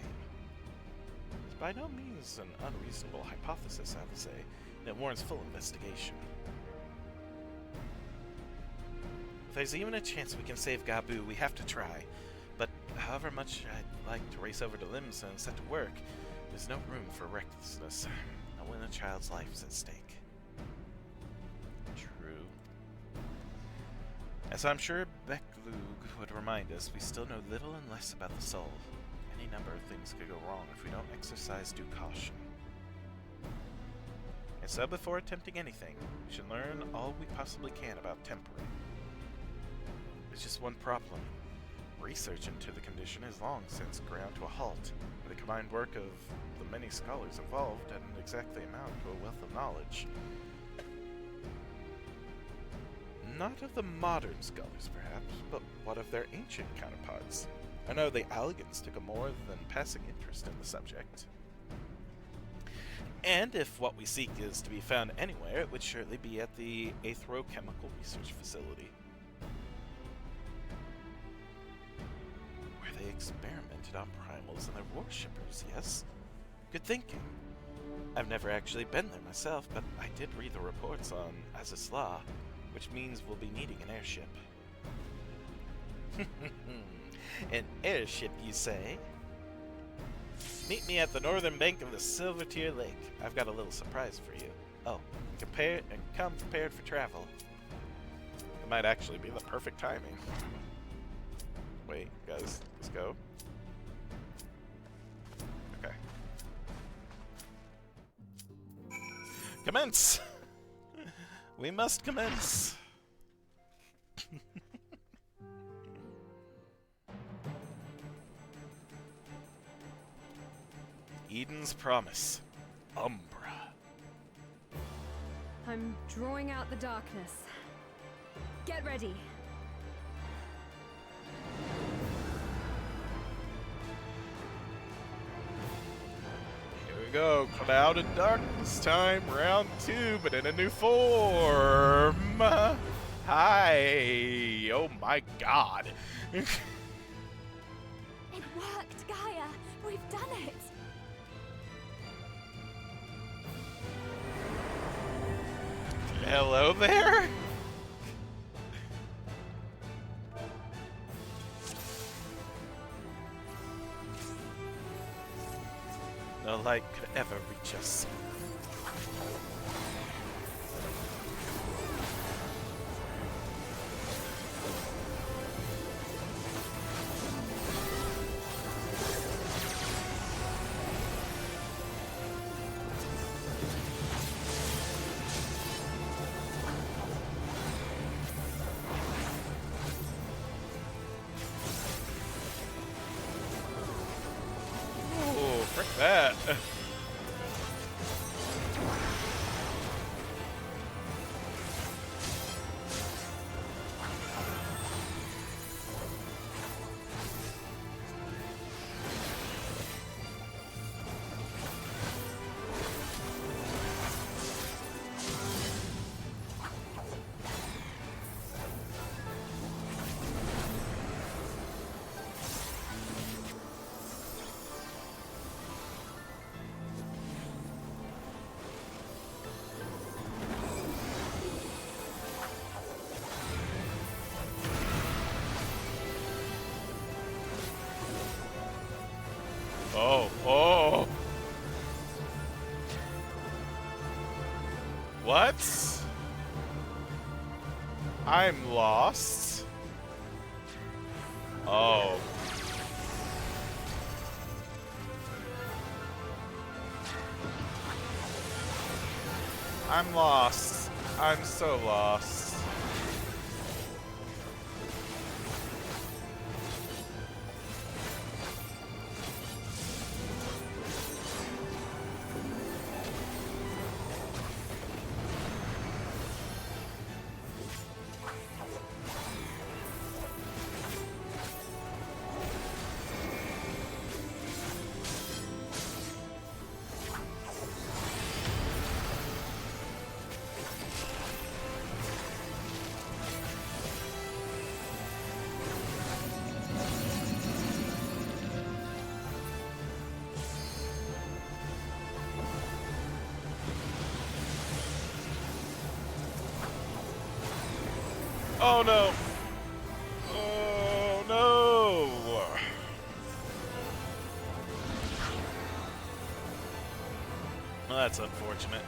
It's by no means an unreasonable hypothesis, I would say, and it warrants full investigation. If there's even a chance we can save Gabu, we have to try. But however much I'd like to race over to Limsa and set to work, there's no room for recklessness, not when a child's life is at stake. True. As I'm sure Beklug would remind us, we still know little and less about the soul. Any number of things could go wrong if we don't exercise due caution. And so before attempting anything, we should learn all we possibly can about tempering. There's just one problem. Research into the condition has long since ground to a halt, and the combined work of the many scholars involved hadn't exactly amount to a wealth of knowledge. Not of the modern scholars, perhaps, but what of their ancient counterparts? I know the Alligans took a more than passing interest in the subject. And if what we seek is to be found anywhere, it would surely be at the Aethrochemical Research Facility. They experimented on primals and their worshippers, yes? Good thinking. I've never actually been there myself, but I did read the reports on Azizla, which means we'll be needing an airship. An airship, you say? Meet me at the northern bank of the Silvertear Lake. I've got a little surprise for you. Oh, come prepared for travel. It might actually be the perfect timing. Wait, guys, let's go. Okay. Commence! We must commence! Eden's Promise. Umbra. I'm drawing out the darkness. Get ready. Go, Cloud of Darkness time, round 2, but in a new form. Hi, oh my god. It worked, Gaia. We've done it. Hello there? No light could ever reach us. Bet. Oh, oh. What? I'm lost. Oh. I'm lost. I'm so lost. Oh no! Oh no! Well, that's unfortunate.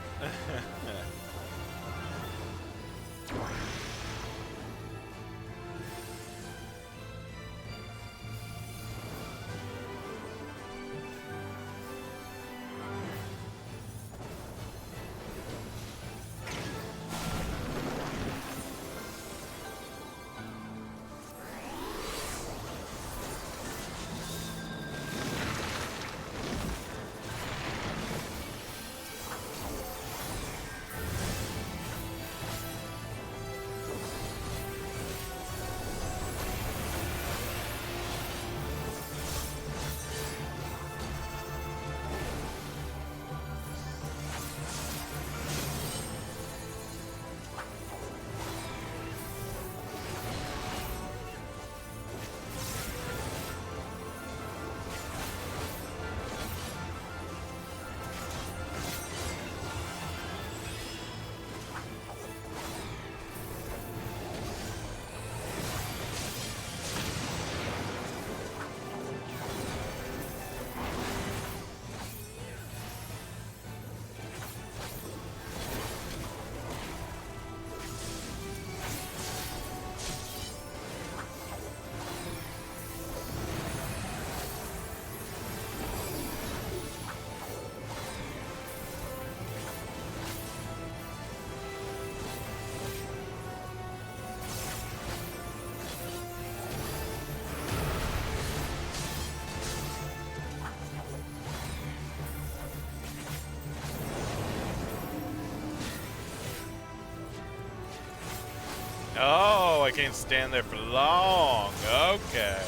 Oh, I can't stand there for long. Okay.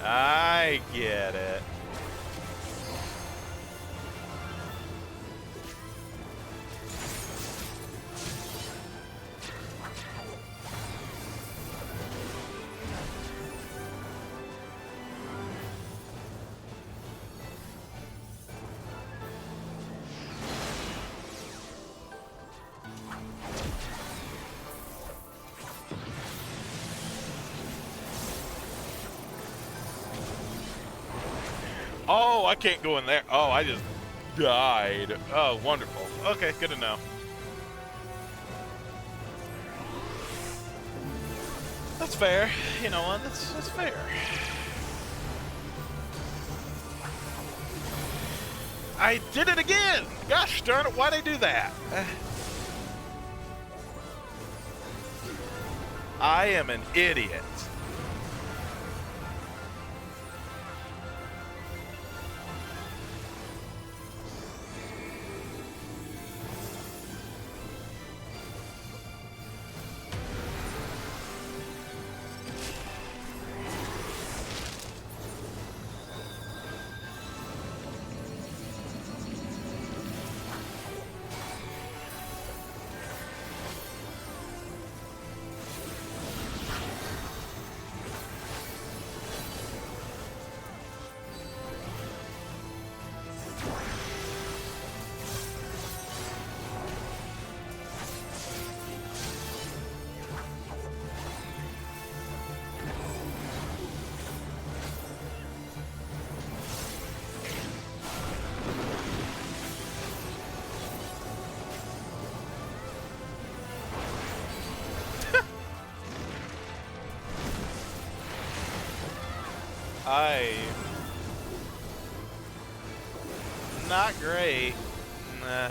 I get it. Oh, I can't go in there. Oh, I just died. Oh, wonderful. Okay, good to know. That's fair. You know what? That's fair. I did it again! Gosh darn it, why'd I do that? I am an idiot. Not great. Nah.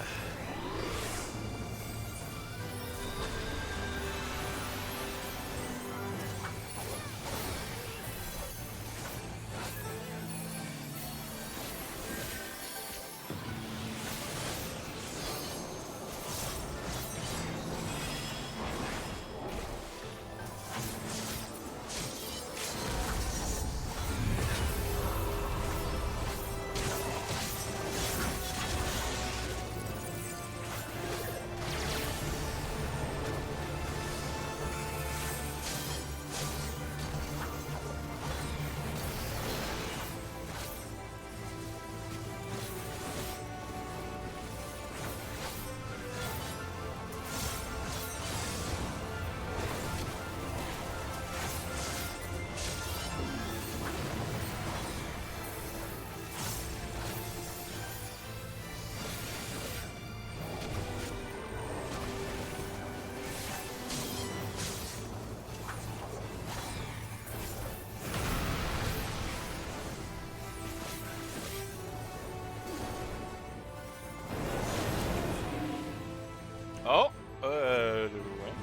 Oh, did we win?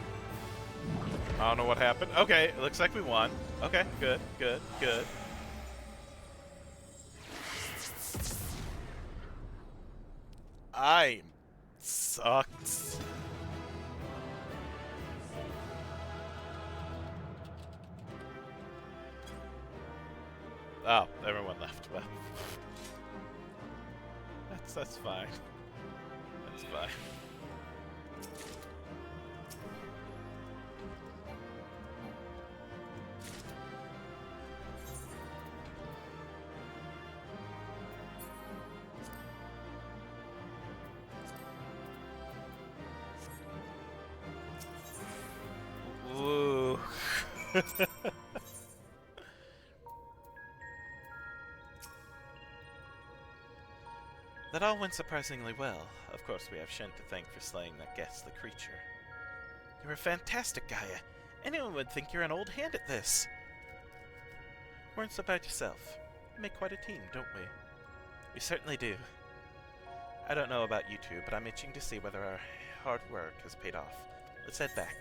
I don't know what happened. Okay, it looks like we won. Okay, good, good, good. I sucked. Oh, everyone left. Well, that's fine. That's fine. Ooh. That all went surprisingly well. Of course, we have Shen to thank for slaying that ghastly creature. You're a fantastic Gaia. Anyone would think you're an old hand at this. Weren't so bad yourself. We make quite a team, don't we? We certainly do. I don't know about you two, but I'm itching to see whether our hard work has paid off. Let's head back.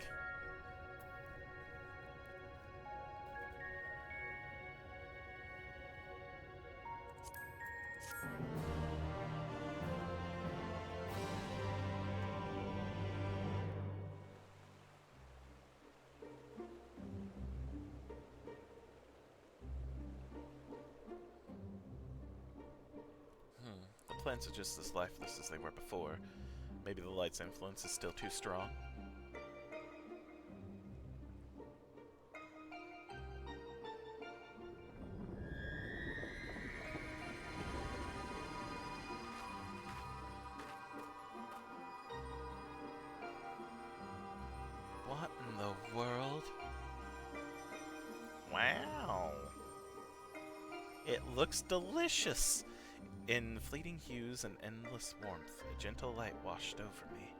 The plants are just as lifeless as they were before. Maybe the light's influence is still too strong. What in the world? Wow. It looks delicious. In fleeting hues and endless warmth, a gentle light washed over me.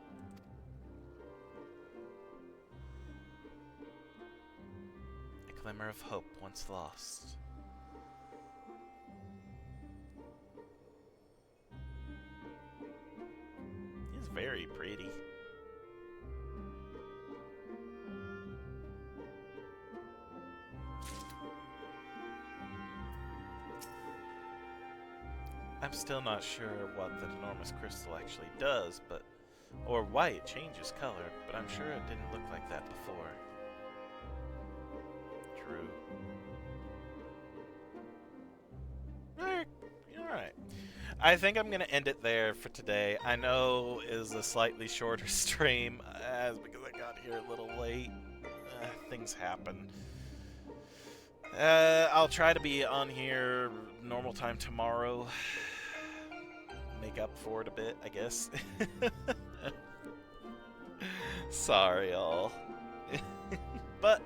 A glimmer of hope once lost. It's very pretty. I'm still not sure what that enormous crystal actually does, or why it changes color, but I'm sure it didn't look like that before. True. Alright. I think I'm going to end it there for today. I know it is a slightly shorter stream, because I got here a little late. Things happen. I'll try to be on here normal time tomorrow. Make up for it a bit, I guess. Sorry, all. But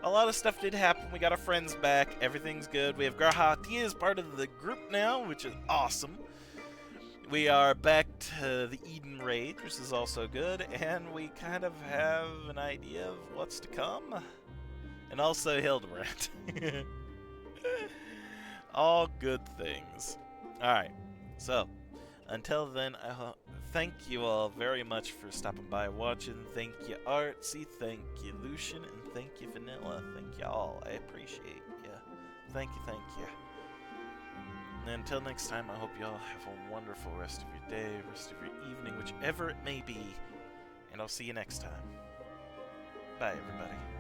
a lot of stuff did happen. We got our friends back. Everything's good. We have Grahati as part of the group now, which is awesome. We are back to the Eden Raid, which is also good. And we kind of have an idea of what's to come. And also Hildebrand. All good things. Alright, so, until then, thank you all very much for stopping by and watching. Thank you, Artsy. Thank you, Lucian. And thank you, Vanilla. Thank you all. I appreciate you. Thank you, thank you. And until next time, I hope you all have a wonderful rest of your day, rest of your evening, whichever it may be. And I'll see you next time. Bye, everybody.